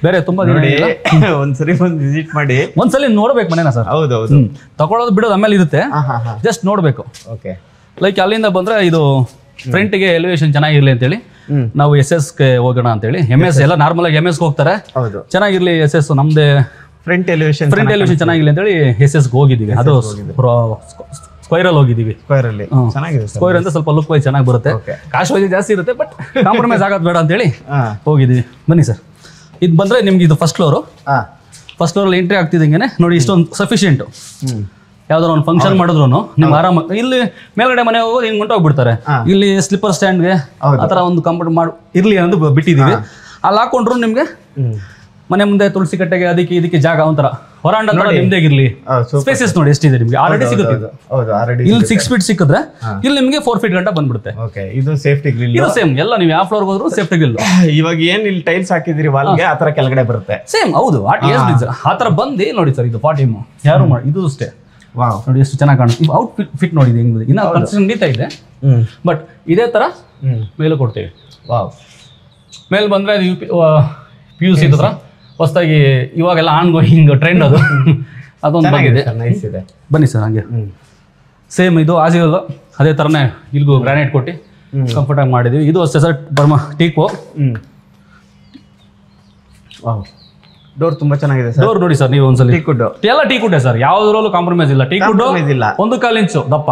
ಬೇರೆ ತುಂಬಾ ದಿನ ಇಲ್ಲ. ಒಂದ್ಸರಿ ಬಂದು ವಿಸಿಟ್ ಮಾಡಿ, ಒಂದ್ಸಲಿ ನೋಡ್ಬೇಕು ಮನೆನ ಸರ್. ಹೌದೌದು, ತಗೊಳ್ಳೋದು ಬಿಡೋದು ಆಮೇಲೆ ಇರುತ್ತೆ, ಜಸ್ಟ್ ನೋಡ್ಬೇಕು. ಓಕೆ, ಲೈಕ್ ಅಲ್ಲಿಂದ ಬಂದರೆ ಇದು ಫ್ರಂಟಿಗೆ ಎಲಿವೇಶನ್ ಚೆನ್ನಾಗಿರಲಿ ಅಂತೇಳಿ ನಾವು SS-ಗೆ ಹೋಗೋಣ ಅಂತೇಳಿ. MS ಎಲ್ಲ ನಾರ್ಮಲ್ ಆಗಿ MS ಹೋಗ್ತಾರೆ, ಚೆನ್ನಾಗಿರ್ಲಿ SS ನಮ್ದೇ ಫ್ರಂಟ್ ಎಲಿವೇಶನ್ ಚೆನ್ನಾಗಿಲ್ಲ ಅಂತೇಳಿ SS-ಗೆ ಹೋಗಿದ್ದೀವಿ. ಅದು ಸ್ಕ್ವೈರಲ್ಲಿ ಹೋಗಿದ್ದೀವಿ. ಸ್ಕ್ವೈರ್ ಅಂತ ಸ್ವಲ್ಪ ಲುಕ್ ವೈಸ್ ಚೆನ್ನಾಗಿ ಬರುತ್ತೆ, ಕಾಸ್ಟ್ ವೈಸ್ ಜಾಸ್ತಿ ಇರುತ್ತೆ, ಬಟ್ ಕಾಂಪ್ರಮೈಸ್ ಆಗೋದು ಬೇಡ ಅಂತೇಳಿ ಹೋಗಿದ್ದೀವಿ. ಬನ್ನಿ ಸರ್, ಇದು ಬಂದರೆ ನಿಮ್ಗೆ ಇದು ಫಸ್ಟ್ ಫ್ಲೋರಲ್ಲಿ ಎಂಟ್ರಿ ಆಗ್ತಿದ್ದಂಗೆ ನೋಡಿ ಇಷ್ಟೊಂದು ಸಫಿಷಿಯೆಂಟು. ಯಾವ್ದಾರು ಒಂದು ಫಂಕ್ಷನ್ ಮಾಡಿದ್ರು ನಿಮ್ಗೆ ಆರಾಮ. ಇಲ್ಲಿ ಮೇಲ್ಗಡೆ ಮನೆ ಹೋಗೋದು ಹಿಂಗೆ ಹೊಂಟೋಗ್ಬಿಡ್ತಾರೆ, ಇಲ್ಲಿ ಸ್ಲಿಪ್ಪರ್ ಸ್ಟ್ಯಾಂಡ್ಗೆ ಆ ಥರ ಒಂದು ಕಂಫರ್ಟ್ ಮಾಡಿ ಇರಲಿ ಅನ್ನೋದು ಬಿಟ್ಟಿದ್ದೀವಿ. ಅಲ್ಲಿ ಹಾಕೊಂಡ್ರು ನಿಮಗೆ ಮನೆ ಮುಂದೆ ತುಳಸಿ ಕಟ್ಟೆಗೆ ಅದಕ್ಕೆ ಇದಕ್ಕೆ ಜಾಗ ಒಂಥರ ಹೊರಾಂಡ ನಿಮ್ದೇ ಇರಲಿ. ಸ್ಪೇಸಸ್ ನೋಡಿ ಎಷ್ಟಿದೆ ನಿಮಗೆ, ಆಲ್ರೆಡಿ ಸಿಗುತ್ತೆ. ಇಲ್ಲಿ 6 ಫೀಟ್ ಸಿಕ್ಕಿದ್ರೆ ಇಲ್ಲಿ ನಿಮಗೆ 4 ಫೀಟ್ ಗಂಟ ಬಂದ್ಬಿಡುತ್ತೆ. ಇದು ಸೇಫ್ಟಿ ಗ್ರಿಲ್, ಇದು ಸೇಮ್ ಎಲ್ಲ ನೀವು ಯಾವ ಫ್ಲೋರ್ ಹೋದ್ರು ಸೇಫ್ಟಿ ಗ್ರಿಲ್. ಇವಾಗ ಏನ್ ಇಲ್ಲಿ ಟೈಲ್ಸ್ ಹಾಕಿದಿರಿ ವಾಲ್ಗೆ ಆ ತರ ಕೆಳಗಡೆ ಬರುತ್ತೆ ಸೇಮ್. ಹೌದು, ಆ ತರ ಬಂದು ನೋಡಿ ಸರ್, ಇದು 40 ಯಾರು ಮಾಡಿ ಇದು ಅಷ್ಟೇ. ನೋಡಿ ಎಷ್ಟು ಚೆನ್ನಾಗಿ ಕಾಣುತ್ತೆ. ಇದು ಔಟ್ ಫಿಟ್ ನೋಡಿ ಹೆಂಗಿದೆ, ಇನ್ನ ಕನ್ಸ್ಟ್ರಕ್ಷನ್ ನಡೀತಾ ಇದೆ, ಬಟ್ ಇದೇ ತರ ಮೇಲೂ ಕೊಡ್ತೀವಿ. ಮೇಲೆ ಬಂದ್ರೆ PUC ಇದ್ರ ಹೊಸದಾಗಿ ಇವಾಗೆಲ್ಲ ಆನ್ ಗೋಯಿಂಗ್ ಟ್ರೆಂಡ್ ಅದೊಂದು ಬಂದಿದೆ. ಬನ್ನಿ ಸರ್, ಹಂಗೆ ಸೇಮ್ ಇದು ಆಜಿಗಲ್ಲು ಅದೇ ಥರನೇ ಇಲ್ಲಿಗೂ ಗ್ರಾನೈಟ್ ಕೊಟ್ಟು ಕಂಫರ್ಟಾಗಿ ಮಾಡಿದ್ದೀವಿ. ಇದು ಅಷ್ಟೇ ಸರ್, ಬರ್ಮ ಟೀಕು. ಡೋರ್ ತುಂಬಾ ಚೆನ್ನಾಗಿದೆ ಸರ್. ಡೋರ್ ನೋಡಿ ಸರ್, ನೀವು ಒಂದ್ಸಲ ಎಲ್ಲ ಟೀಕುಡ್ಡೆ ಸರ್, ಯಾವ್ದ್ರಲ್ಲೂ ಕಾಂಪ್ರಮೈಸ್ ಇಲ್ಲ. ಟೀಕುಡ್ಡು 1.25 ಇಂಚು ದಪ್ಪ,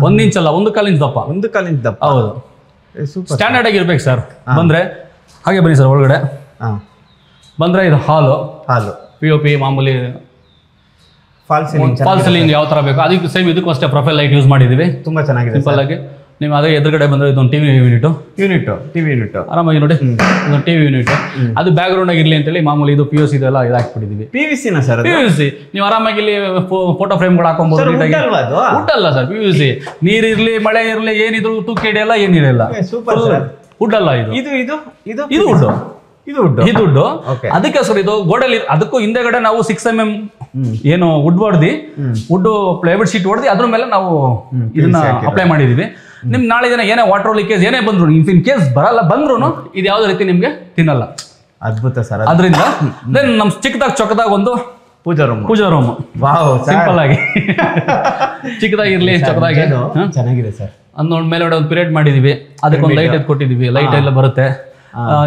1 ಇಂಚ್ ಅಲ್ಲ 1.25 ಇಂಚ್ ದಪ್ಪ. 1.25 ಇಂಚ್ ದಪ್ಪ, ಹೌದು. ಸ್ಟ್ಯಾಂಡರ್ಡ್ ಆಗಿ ಇರ್ಬೇಕು ಸರ್. ಬಂದ್ರೆ ಹಾಗೆ ಬನ್ನಿ ಸರ್, ಒಳಗಡೆ ಬಂದ್ರೆ ಇದು ಹಾಲು POP ಮಾಮೂಲಿ ಫಾಲ್ ಸೀಲಿಂಗ್ ಯಾವ ತರ ಬೇಕು ಅದಕ್ಕೆ ಸೇಮ್ ಇದಕ್ಕೂ ಅಷ್ಟೇ ಪ್ರೊಫೈಲ್ ಲೈಟ್ ಯೂಸ್ ಮಾಡಿದೀವಿ. ತುಂಬಾ ಚೆನ್ನಾಗಿದೆ ಸಿಂಪಲ್ ಆಗಿ. ನೀವು ಅದೇ ಎದುರುಗಡೆ ಬಂದ್ರೆ ಇದೊಂದು ಟಿವಿ ಯೂನಿಟ್ ಆರಾಮಾಗಿ ನೋಡಿ, ಇದೊಂದು ಟಿವಿ ಯೂನಿಟ್. ಅದು ಬ್ಯಾಕ್ ಗ್ರೌಂಡ್ ಆಗಿರ್ಲಿ ಅಂತೇಳಿ ಮಾಮೂಲಿ ಇದು POC ಇದೆಲ್ಲ ಇದು ಹಾಕ್ಬಿಟ್ಟಿದೀವಿ. PVC ಸರ್, PVC ನೀವು ಆರಾಮಾಗಿ ಇಲ್ಲಿ ಫೋಟೋ ಫ್ರೇಮ್ಗಳು ಹಾಕೊಂಬೋದು. ವುಡ್ ಅಲ್ಲ ಸರ್, PVC. ನೀರಿರ್ಲಿ ಮಳೆ ಇರ್ಲಿ ಏನಿದ್ರು ತೂಕ ಹಿಡಿಯಲ್ಲ, ಏನಿರಲ್ಲ. ವುಡ್ ಅಲ್ಲ ಇದು ವುಡ್. ಅದಕ್ಕೆ ಸರ್ ಇದು ಗೋಡೆಲಿ ಅದಕ್ಕೂ ಹಿಂದೆಗಡೆ ನಾವು 6 mm ಏನು ವುಡ್ ಪ್ಲೈವುಡ್ ಶೀಟ್ ಹೊಡೆದು ಅದ್ರ ಮೇಲೆ ನಾವು ಇದನ್ನ ಅಪ್ಲೈ ಮಾಡಿದೀವಿ. ನಿಮ್ ನಾಳೆ ದಿನ ಏನೇ ವಾಟರ್ ಲೀಕೇಜ್ ಏನೇ ಬಂದ್ರು, ಇನ್ ಕೇಸ್ ಬಂದ್ರು ಇದು ಯಾವ್ದೇ ರೀತಿ ನಿಮ್ಗೆ ತಿನ್ನಲ್ಲ. ಅದ್ಭುತ ಸರ್. ಅದರಿಂದ ದೆನ್ ನಮ್ ಚೊಕ್ಕದಾಗ ಒಂದು ಪೂಜಾ ರೂಮ್ ಸಿಂಪಲ್ ಆಗಿ ಚಿಕ್ಕದಾಗಿರ್ಲಿ ಚೊಕ್ಕದಾಗಿ ಚೆನ್ನಾಗಿದೆ ಸರ್. ಅಂದ್ ಮೇಲ್ಗಡೆ ಒಂದು ಪಿರಿಯಡ್ ಮಾಡಿದೀವಿ, ಅದಕ್ಕೆ ಒಂದು ಲೈಟ್ ಕೊಟ್ಟಿದೀವಿ. ಲೈಟ್ ಎಲ್ಲ ಬರುತ್ತೆ.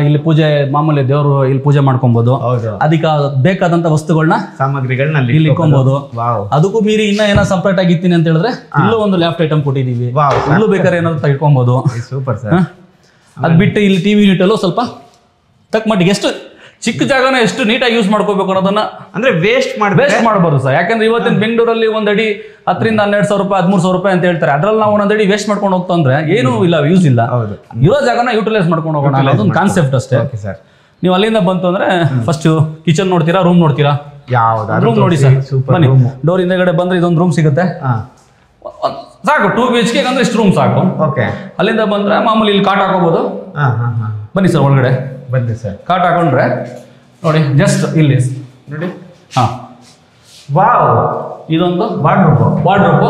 ಇಲ್ಲಿ ಪೂಜೆ ಮಾಮೂಲಿ ದೇವರು ಇಲ್ಲಿ ಪೂಜೆ ಮಾಡ್ಕೊಬಹುದು. ಅದಕ್ಕೆ ಬೇಕಾದಂತ ವಸ್ತುಗಳನ್ನ ಸಾಮಗ್ರಿಗಳನ್ನ ಇಲ್ಲಿ ಇಟ್ಕೊಬಹುದು. ಅದಕ್ಕೂ ಮೀರಿ ಇನ್ನ ಏನೋ ಸಪರೇಟ್ ಆಗಿತ್ತೀನಿ ಅಂತ ಹೇಳಿದ್ರೆ ಇಲ್ಲೂ ಒಂದು ಲ್ಯಾಪ್ ಐಟಮ್ ಕೊಟ್ಟಿದೀವಿ, ಇಲ್ಲೂ ಬೇಕಾದ್ರೆ ಏನಾದ್ರು ಇಟ್ಕೊಬಹುದು. Super sir. ಅದ್ ಬಿಟ್ಟು ಇಲ್ಲಿ ಟಿವಿ ಯೂನಿಟ್ ಅಲ್ಲೂ ಸ್ವಲ್ಪ ತಕ್ಕ ಮಟ್ಟಿಗೆ ಎಷ್ಟು ಚಿಕ್ಕ ಜಾಗನ ಎಷ್ಟು ನೀಟಾಗಿ ಯೂಸ್ ಮಾಡ್ಕೋಬೇಕು ಅನ್ನೋದನ್ನ ಅಂದ್ರೆ ವೇಸ್ಟ್ ಮಾಡಬಾರ್ದು ಸರ್. ಯಾಕಂದ್ರೆ ಇವತ್ತಿನ ಬೆಂಗಳೂರಲ್ಲಿ ಒಂದ್ ಅಡಿ 10,000 to 12,000 ರೂಪಾಯಿ 13,000 ರೂಪಾಯಿ ಅಂತ ಹೇಳ್ತಾರೆ. ಅದ್ರಲ್ಲಿ ನಾವು ಒಂದೊಂದ್ ಅಡಿ ವೇಸ್ಟ್ ಮಾಡ್ಕೊಂಡು ಹೋಗ್ತಾ ಅಂದ್ರೆ ಏನೂ ಇಲ್ಲ, ಯೂಸ್ ಇಲ್ಲ. ಇರೋ ಜಾಗನ ಯೂಟಿಲೈಸ್ ಮಾಡ್ಕೊಂಡು ಹೋಗೋಣ, ಅದೊಂದು ಕಾನ್ಸೆಪ್ಟ್ ಅಷ್ಟೇ. ನೀವು ಅಲ್ಲಿಂದ ಬಂತು ಅಂದ್ರೆ ಫಸ್ಟ್ ಕಿಚನ್ ನೋಡ್ತೀರಾ, ರೂಮ್ ನೋಡ್ತೀರಾ? ರೂಮ್ ನೋಡಿ ಸರ್, ಬನ್ನಿ. ಡೋರ್ ಹಿಂದೆಗಡೆ ಬಂದ್ರೆ ಇದೊಂದು ರೂಮ್ ಸಿಗುತ್ತೆ ಸಾಕು. 2 BHK ಅಂದ್ರೆ ಇಷ್ಟು ರೂಮ್ ಸಾಕು. ಅಲ್ಲಿಂದ ಬಂದ್ರೆ ಮಾಮೂಲಿ ಇಲ್ಲಿ ಕಾಟ್ ಹಾಕೋಬಹುದು. ಬನ್ನಿ ಸರ್ ಒಳಗಡೆ ಬನ್ನಿ ಸರ್. ಕಾಟ್ ಹಾಕೊಂಡ್ರೆ ನೋಡಿ ಜಸ್ಟ್ ಇಲ್ಲಿ ನೋಡಿ. ಇದೊಂದು ವಾರ್ಡ್ರೋಬ್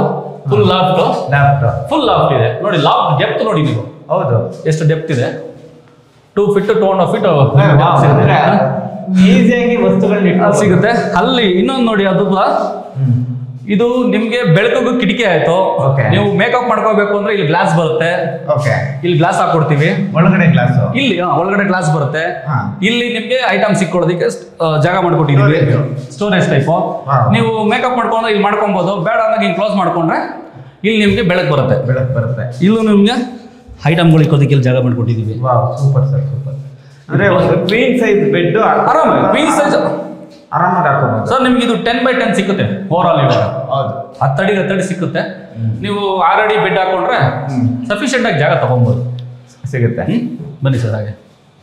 ಫುಲ್ ಲಾಫ್ಟ್ ಇದೆ ನೋಡಿ. ಲಾಫ್ಟ್ ಡೆಪ್ತ್ ನೋಡಿ ನೀವು. ಹೌದು, ಎಷ್ಟು ಡೆಪ್ತ್ ಇದೆ. 2 feet 2.5 feet ಈಸಿಯಾಗಿ ವಸ್ತುಗಳನ್ನ ಸಿಗುತ್ತೆ. ಅಲ್ಲಿ ಇನ್ನೊಂದು ನೋಡಿ, ಅದು ಇದು ನಿಮ್ಗೆ ಬೆಳಕಿಗೂ ಕಿಟಕಿ ಆಯ್ತು. ನೀವು ಮೇಕಪ್ ಮಾಡ್ಕೋಬೇಕು ಅಂದ್ರೆ ಇಲ್ಲಿ ಗ್ಲಾಸ್ ಬರುತ್ತೆ, ಇಲ್ಲಿ ಗ್ಲಾಸ್ ಹಾಕೊಡ್ತೀವಿ. ಇಲ್ಲಿ ಒಳಗಡೆ ಗ್ಲಾಸ್ ಬರುತ್ತೆ. ಇಲ್ಲಿ ನಿಮ್ಗೆ ಐಟಮ್ ಸಿಕ್ಕೊಳ್ಳೋದಕ್ಕೆ ಜಾಗ ಮಾಡ್ಕೊಟ್ಟಿದೀವಿ, ಸ್ಟೋರೇಜ್ ಟೈಪ್. ನೀವು ಮೇಕಪ್ ಮಾಡ್ಕೊಂಡು ಇಲ್ಲಿ ಮಾಡ್ಕೊಬಹುದು. ಬೇಡ ಅಂದಾಗ ಹಿಂಗೆ ಕ್ಲೋಸ್ ಮಾಡ್ಕೊಂಡ್ರೆ ಇಲ್ಲಿ ನಿಮ್ಗೆ ಬೆಳಕು ಬರುತ್ತೆ. ಇಲ್ಲೂ ನಿಮ್ಗೆ ಐಟಮ್ಗಳು ಇಕ್ಕೋದಕ್ಕೆ ಇಲ್ಲಿ ಜಾಗ ಮಾಡ್ಕೊಟ್ಟಿದೀವಿ. Super sir, super. ಅಂದ್ರೆ ಒಂದು ಕ್ವೀನ್ ಸೈಜ್ ಬೆಡ್ ಆರಾಮಾಗಿ ಕ್ವೀನ್ ಸೈಜ್ ಆರಾಮಾಗಿ ಹಾಕೋಬಹುದು ಸರ್. ನಿಮ್ಗೆ ಇದು 10x10 ಸಿಗುತ್ತೆ ಓವರ್ ಆಲ್. ಇವಾಗ 10 ಅಡಿ ಸಿಕ್ಕುತ್ತೆ. ನೀವು 6 ಅಡಿ ಬೆಡ್ ಹಾಕೊಂಡ್ರೆ ಸಫಿಷಿಯೆಂಟ್ ಆಗಿ ಜಾಗ ತಗೊಬಹುದು, ಸಿಗುತ್ತೆ. ಬನ್ನಿ ಸರ್. ಹಾಗೆ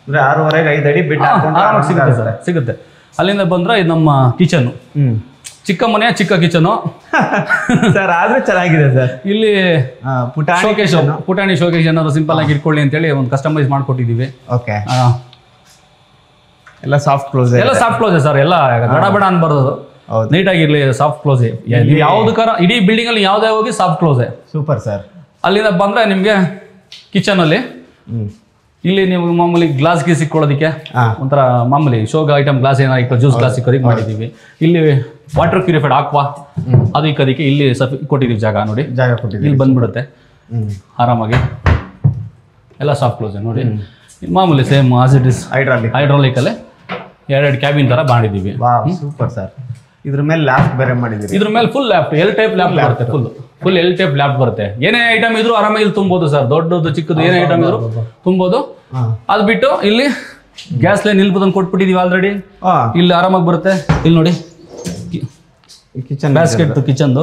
ಅಂದ್ರೆ 6.5 5 ಅಡಿ ಬೆಡ್ ಆರಾಮಾಗಿ ಸಿಗುತ್ತೆ ಸರ್, ಸಿಗುತ್ತೆ. ಅಲ್ಲಿಂದ ಬಂದ್ರೆ ಇದು ನಮ್ಮ ಕಿಚನ್. ಚಿಕ್ಕ ಮನೆ, ಚಿಕ್ಕ ಕಿಚನು ಸರ್. ಆದ್ರೂ ಚೆನ್ನಾಗಿದೆ ಸರ್. ಇಲ್ಲಿ ಪುಟಾಣಿ ಶೋಕೇಶ್ ಏನಾದ್ರು ಸಿಂಪಲ್ ಆಗಿ ಇಟ್ಕೊಳ್ಳಿ ಅಂತೇಳಿ ಒಂದು ಕಸ್ಟಮೈಸ್ ಮಾಡ್ಕೊಟ್ಟಿದೀವಿ. ಎಲ್ಲ ಸಾಫ್ಟ್ ಕ್ಲೋಸ್ ಸರ್. ಎಲ್ಲ ಗಡಬಡ ಅನ್ಬಾರ್ದು, ನೀಟಾಗಿರ್ಲಿ. ಸಾಫ್ಟ್ ಕ್ಲೋಸ್ ನೀವು ಯಾವ್ದಕ್ಕಾರ ಇಡೀ ಬಿಲ್ಡಿಂಗ್ ಅಲ್ಲಿ ಯಾವ್ದೇ ಹೋಗಿ ಸಾಫ್ಟ್ ಕ್ಲೋಸ್. Super sir. ಅಲ್ಲಿಂದ ಬಂದ್ರೆ ನಿಮ್ಗೆ ಕಿಚನ್ ಅಲ್ಲಿ ಇಲ್ಲಿ ನೀವು ಮಾಮೂಲಿ ಗ್ಲಾಸ್ ಗೀಸ್ ಇಕ್ಕೊಳ್ಳೋದಕ್ಕೆ ಒಂಥರ ಮಾಮೂಲಿ ಶೋಗ ಐಟಮ್ ಗ್ಲಾಸ್ ಏನಾರ ಜ್ಯೂಸ್ ಗ್ಲಾಸ್ ಇಕ್ಕೋದಕ್ಕೆ ಮಾಡಿದೀವಿ. ಇಲ್ಲಿ ವಾಟರ್ ಪ್ಯೂರಿಫೈಡ್ ಆಕ್ವಾ ಅದು ಇಕ್ಕೋದಕ್ಕೆ ಇಲ್ಲಿ ಕೊಟ್ಟಿದೀವಿ ಜಾಗ ನೋಡಿ. ಇಲ್ಲಿ ಬಂದ್ಬಿಡುತ್ತೆ. ಆರಾಮಾಗಿ ಎಲ್ಲ ಸಾಫ್ಟ್ ಕ್ಲೋಸ್ ನೋಡಿ. ಮಾಮೂಲಿ ಸೇಮ್ ಆಸ್ ಇಟ್ ಇಸ್ ಹೈಡ್ರಾಲಿಕಲ್ಲೇ 2 ಕ್ಯಾಬಿನ್ ಥರ ಮಾಡಿದ್ದೀವಿ. Super sir. ಇದ್ರ ಮೇಲೆ ಲ್ಯಾಪ್ ಬೇರೆ ಮಾಡಿದ್ದೀರಿ. ಇದ್ರ ಮೇಲೆ full lap L type lap ಬರುತ್ತೆ. ಫುಲ್ ಎಲ್ ಟೈಪ್ ಲ್ಯಾಪ್ ಬರುತ್ತೆ. ಏನೇ ಐಟಮ್ ಇದ್ರು ಆರಾಮಾಗಿ ಇಲ್ಲಿ ತುಂಬೋದು ಸರ್. ದೊಡ್ಡದು ಚಿಕ್ಕದು ಏನೇ ಐಟಮ್ ಇದ್ರು ತುಂಬೋದು. ಅದು ಬಿಟ್ಟು ಇಲ್ಲಿ ಗ್ಯಾಸ್ ಲೈನ್ ಇಲ್ಲಿ ಬಂದು ಕೊಟ್ಬಿಟ್ಟಿದೀವಿ ಆಲ್ರೆಡಿ. ಇಲ್ಲಿ ಆರಾಮಾಗಿ ಬರುತ್ತೆ. ಇಲ್ಲಿ ನೋಡಿ ಕಿಚನ್ ಬ್ಯಾಸ್ಕೆಟ್ ಕಿಚನ್ದು.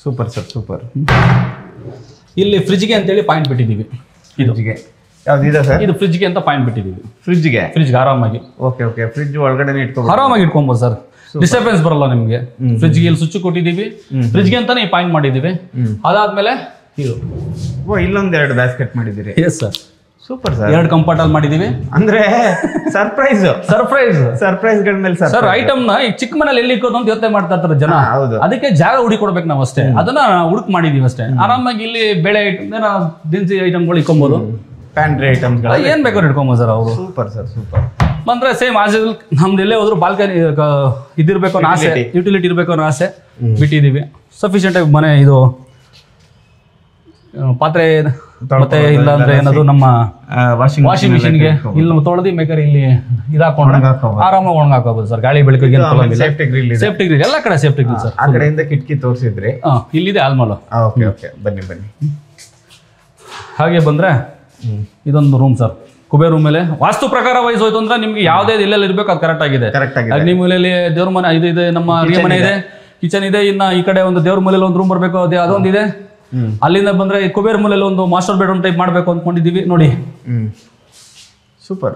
Super sir super. ಇಲ್ಲಿ ಫ್ರಿಜ್ಗೆ ಅಂತೇಳಿ ಪಾಯಿಂಟ್ ಬಿಟ್ಟಿದ್ದೀವಿ. ಫ್ರಿಜ್ಗೆ ಯಾವ್ದಿದೆ ಸರ್? ಇದು ಫ್ರಿಜ್ಗೆ ಅಂತ ಪಾಯಿಂಟ್ ಬಿಟ್ಟಿದ್ದೀವಿ. ಫ್ರಿಜ್ಗೆ ಆರಾಮಾಗಿ ಓಕೆ ಓಕೆ. ಫ್ರಿಜ್ ಒಳಗಡೆ ಇಟ್ಕೊಂಡು ಆರಾಮಾಗಿ ಇಟ್ಕೊಬೋದು ಸರ್. ಡಿಸ್ಟರ್ಬೆನ್ಸ್ ಬರಲ್ಲ ನಿಮಗೆ. ಫ್ರಿಜ್ಗೆ ಇಲ್ಲಿ ಸ್ವಿಚ್ ಕೊಟ್ಟಿದ್ದೀವಿ. ಫ್ರಿಜ್ಗೆ ಅಂತಾನೆ ಈ ಪಾಯಿಂಟ್ ಮಾಡಿದ್ದೀವಿ. ಅದಾದ್ಮೇಲೆ ಇದು ಇಲ್ಲೊಂದೆರಡು ಬ್ಯಾಸ್ಕೆಟ್ ಮಾಡಿದ್ದೀರಿ. Yes sir. Super sir. 2 ಕಂಫರ್ಟಲ್ ಮಾಡಿದ್ದೀವಿ. ಅಂದ್ರೆ ಸರ್ಪ್ರೈಸ್ ಗಳ ಮೇಲೆ ಸರ್ ಐಟಮ್ ನ ಈ ಚಿಕ್ಕ ಮನೇಲಿ ಎಲ್ಲಿ ಇಕ್ಕೋದು ಅಂತ ಯೋಚನೆ ಮಾಡ್ತಾ ಇರ್ತಾರೆ ಜನ. ಅದಕ್ಕೆ ಜಾಗ ಹುಡುಕೊಡ್ಬೇಕು ನಾವು ಅಷ್ಟೇ. ಅದನ್ನ ಹುಡುಕ್ ಮಾಡಿದೀವಿ ಅಷ್ಟೇ. ಆರಾಮಾಗಿ ಇಲ್ಲಿ ಬೆಳೆ ದಿನಸಿ ಐಟಮ್ಗಳು ಇಕ್ಕೊಬಹುದು. ಪ್ಯಾಂಟ್ರಿ ಐಟಮ್ಸ್ ಏನ್ ಬೇಕಾದ್ರೂ ಇಟ್ಕೊಬೋದು ಸರ್ ಅವರು. Super sir super. ಬಂದ್ರೆ ಸೇಮ್ ನಮ್ದು ಎಲ್ಲೇ ಹೋದ್ರು ಬಾಲ್ಕನಿ ಇದಿರ್ಬೇಕು ಅನ್ನೋ ಆಸೆ, ಯುಟಿಲಿಟಿ ಇರ್ಬೇಕು ಅನ್ನೋ ಆಸೆ ಬಿಟ್ಟಿದೀವಿ. ಸಫಿಶಿಯಂಟ್ ಆಗಿ ಮನೆ ಇದು ಪಾತ್ರೆ ಮತ್ತೆ ಇಲ್ಲ ಅಂದ್ರೆ ಏನದು ನಮ್ಮ ವಾಷಿಂಗ್ ಮಿಷಿನ್ಗೆ ಇಲ್ಲಿ ತೊಳೆದಿ ಬೇಕಾದ್ರೆ ಇಲ್ಲಿ ಇದಾಕೊಂಡ್ರೆ ಆರಾಮಾಗಿ ಒಣಗಾಕೋಬಹುದು ಸರ್. ಗಾಳಿ ಬೆಳಕಿಗೆ ಸೇಫ್ಟಿ ಗ್ರಿಲ್ ಎಲ್ಲ ಕಡೆ ಸೇಫ್ಟಿ ಗ್ರಿಲ್ ಸರ್. ಆ ಕಡೆಯಿಂದ ಕಿಟಕಿ ತೋರಿಸಿದ್ರಿ. ಇಲ್ಲಿದೆ ಆಲ್ಮಲ್. ಓಕೆ ಓಕೆ ಬನ್ನಿ ಬನ್ನಿ. ಹಾಗೆ ಬಂದ್ರೆ ಇದೊಂದು ರೂಮ್ ಸರ್. ಕುಬೇರ್ ರೂಮ್ ಮೇಲೆ ವಾಸ್ತು ಪ್ರಕಾರ ವೈಸ್ ಹೋಯ್ತು ಅಂದ್ರೆ ನಿಮ್ಗೆ ಯಾವ್ದೇ ಎಲ್ಲೆಲ್ಲ ಇರ್ಬೇಕು ಅದು ಕರೆಕ್ಟ್ ಆಗಿದೆ. ಅಗ್ನಿ ಮೂಲೆಯಲ್ಲಿ ದೇವ್ರ ಮನೆ ಇದು ಇದೆ, ನಮ್ಮ ಅಡಿಗೆ ಮನೆ ಇದೆ, ಕಿಚನ್ ಇದೆ. ಇನ್ನ ಈ ಕಡೆ ಒಂದು ದೇವ್ರ ಮೂಲೆಯಲ್ಲಿ ಒಂದು ರೂಮ್ ಬರ್ಬೇಕು, ಅದೊಂದಿದೆ. ಅಲ್ಲಿಂದ ಬಂದ್ರೆ ಕುಬೇರ್ ಮೂಲೆಯಲ್ಲಿ ಒಂದು ಮಾಸ್ಟರ್ ಬೆಡ್ರೂಮ್ ಟೈಪ್ ಮಾಡ್ಬೇಕು ಅಂದ್ಕೊಂಡಿದೀವಿ ನೋಡಿ. ಸೂಪರ್.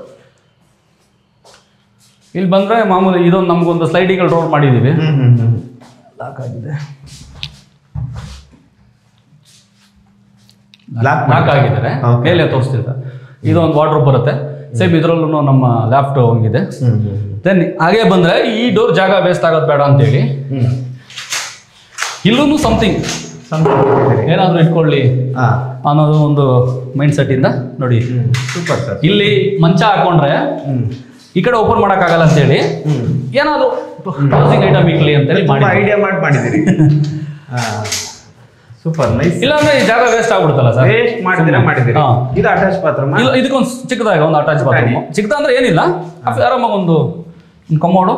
ಇಲ್ಲಿ ಬಂದ್ರೆ ಮಾಮೂಲಿ ಇದೊಂದು ನಮ್ಗೊಂದು ಸ್ಲೈಡಿಂಗ್ ಡೋರ್ ಮಾಡಿದೀವಿ. ಲಾಕ್ ಆಗಿದೆ. ಲಾಕ್ ಆಗಿದ್ದಾರೆ ಮೇಲೆ ತೋರಿಸ್ತಿದ್ದಾರೆ. ಇದೊಂದು ವಾರ್ಡ್ರೋಬ್ ಬರುತ್ತೆ. ಸೇಮ್ ಇದ್ರಲ್ಲೂ ನಮ್ಮ ಲ್ಯಾಪ್ಟಾಪ್ ಹೋಗಿದೆ. ದೆನ್ ಹಾಗೆ ಬಂದ್ರೆ ಈ ಡೋರ್ ಜಾಗ ವೇಸ್ಟ್ ಆಗೋದು ಬೇಡ ಅಂತೇಳಿ ಇಲ್ಲೂ ಸಮಥಿಂಗ್ ಏನಾದ್ರು ಇಟ್ಕೊಳ್ಳಿ ಅನ್ನೋದು ಒಂದು ಮೈಂಡ್ ಸೆಟ್ ಇಂದ ನೋಡಿ. Super sir. ಇಲ್ಲಿ ಮಂಚ ಹಾಕೊಂಡ್ರೆ ಈ ಕಡೆ ಓಪನ್ ಮಾಡಕ್ ಆಗಲ್ಲ ಅಂತೇಳಿ ಏನಾದ್ರು ಹೌಸಿಂಗ್ ಐಟಮ್ ಇಕ್ಲಿ ಅಂತೇಳಿ ಐಡಿಯಾ ಮಾಡಿದಿರಿ. Super nice. ಇಲ್ಲಾಂದ್ರೆ ಈ ಜಾಗ ವೇಸ್ಟ್ ಆಗ್ಬಿಡುತ್ತಲ್ಲ ಸರ್. ವೇಸ್ಟ್ ಮಾಡಿದಿರಿ. ಇದು ಅಟ್ಯಾಚ್ ಬಾತ್ರೂಮ್. ಇಲ್ಲ ಇದಕ್ಕೊಂದು ಚಿಕ್ಕದಾಗಿ ಒಂದು ಅಟ್ಯಾಚ್ ಬಾತ್ರೂಮ್. ಚಿಕ್ಕದ ಅಂದ್ರೆ ಏನಿಲ್ಲ, ಆರಾಮಾಗಿ ಒಂದು ಕಮೋಡು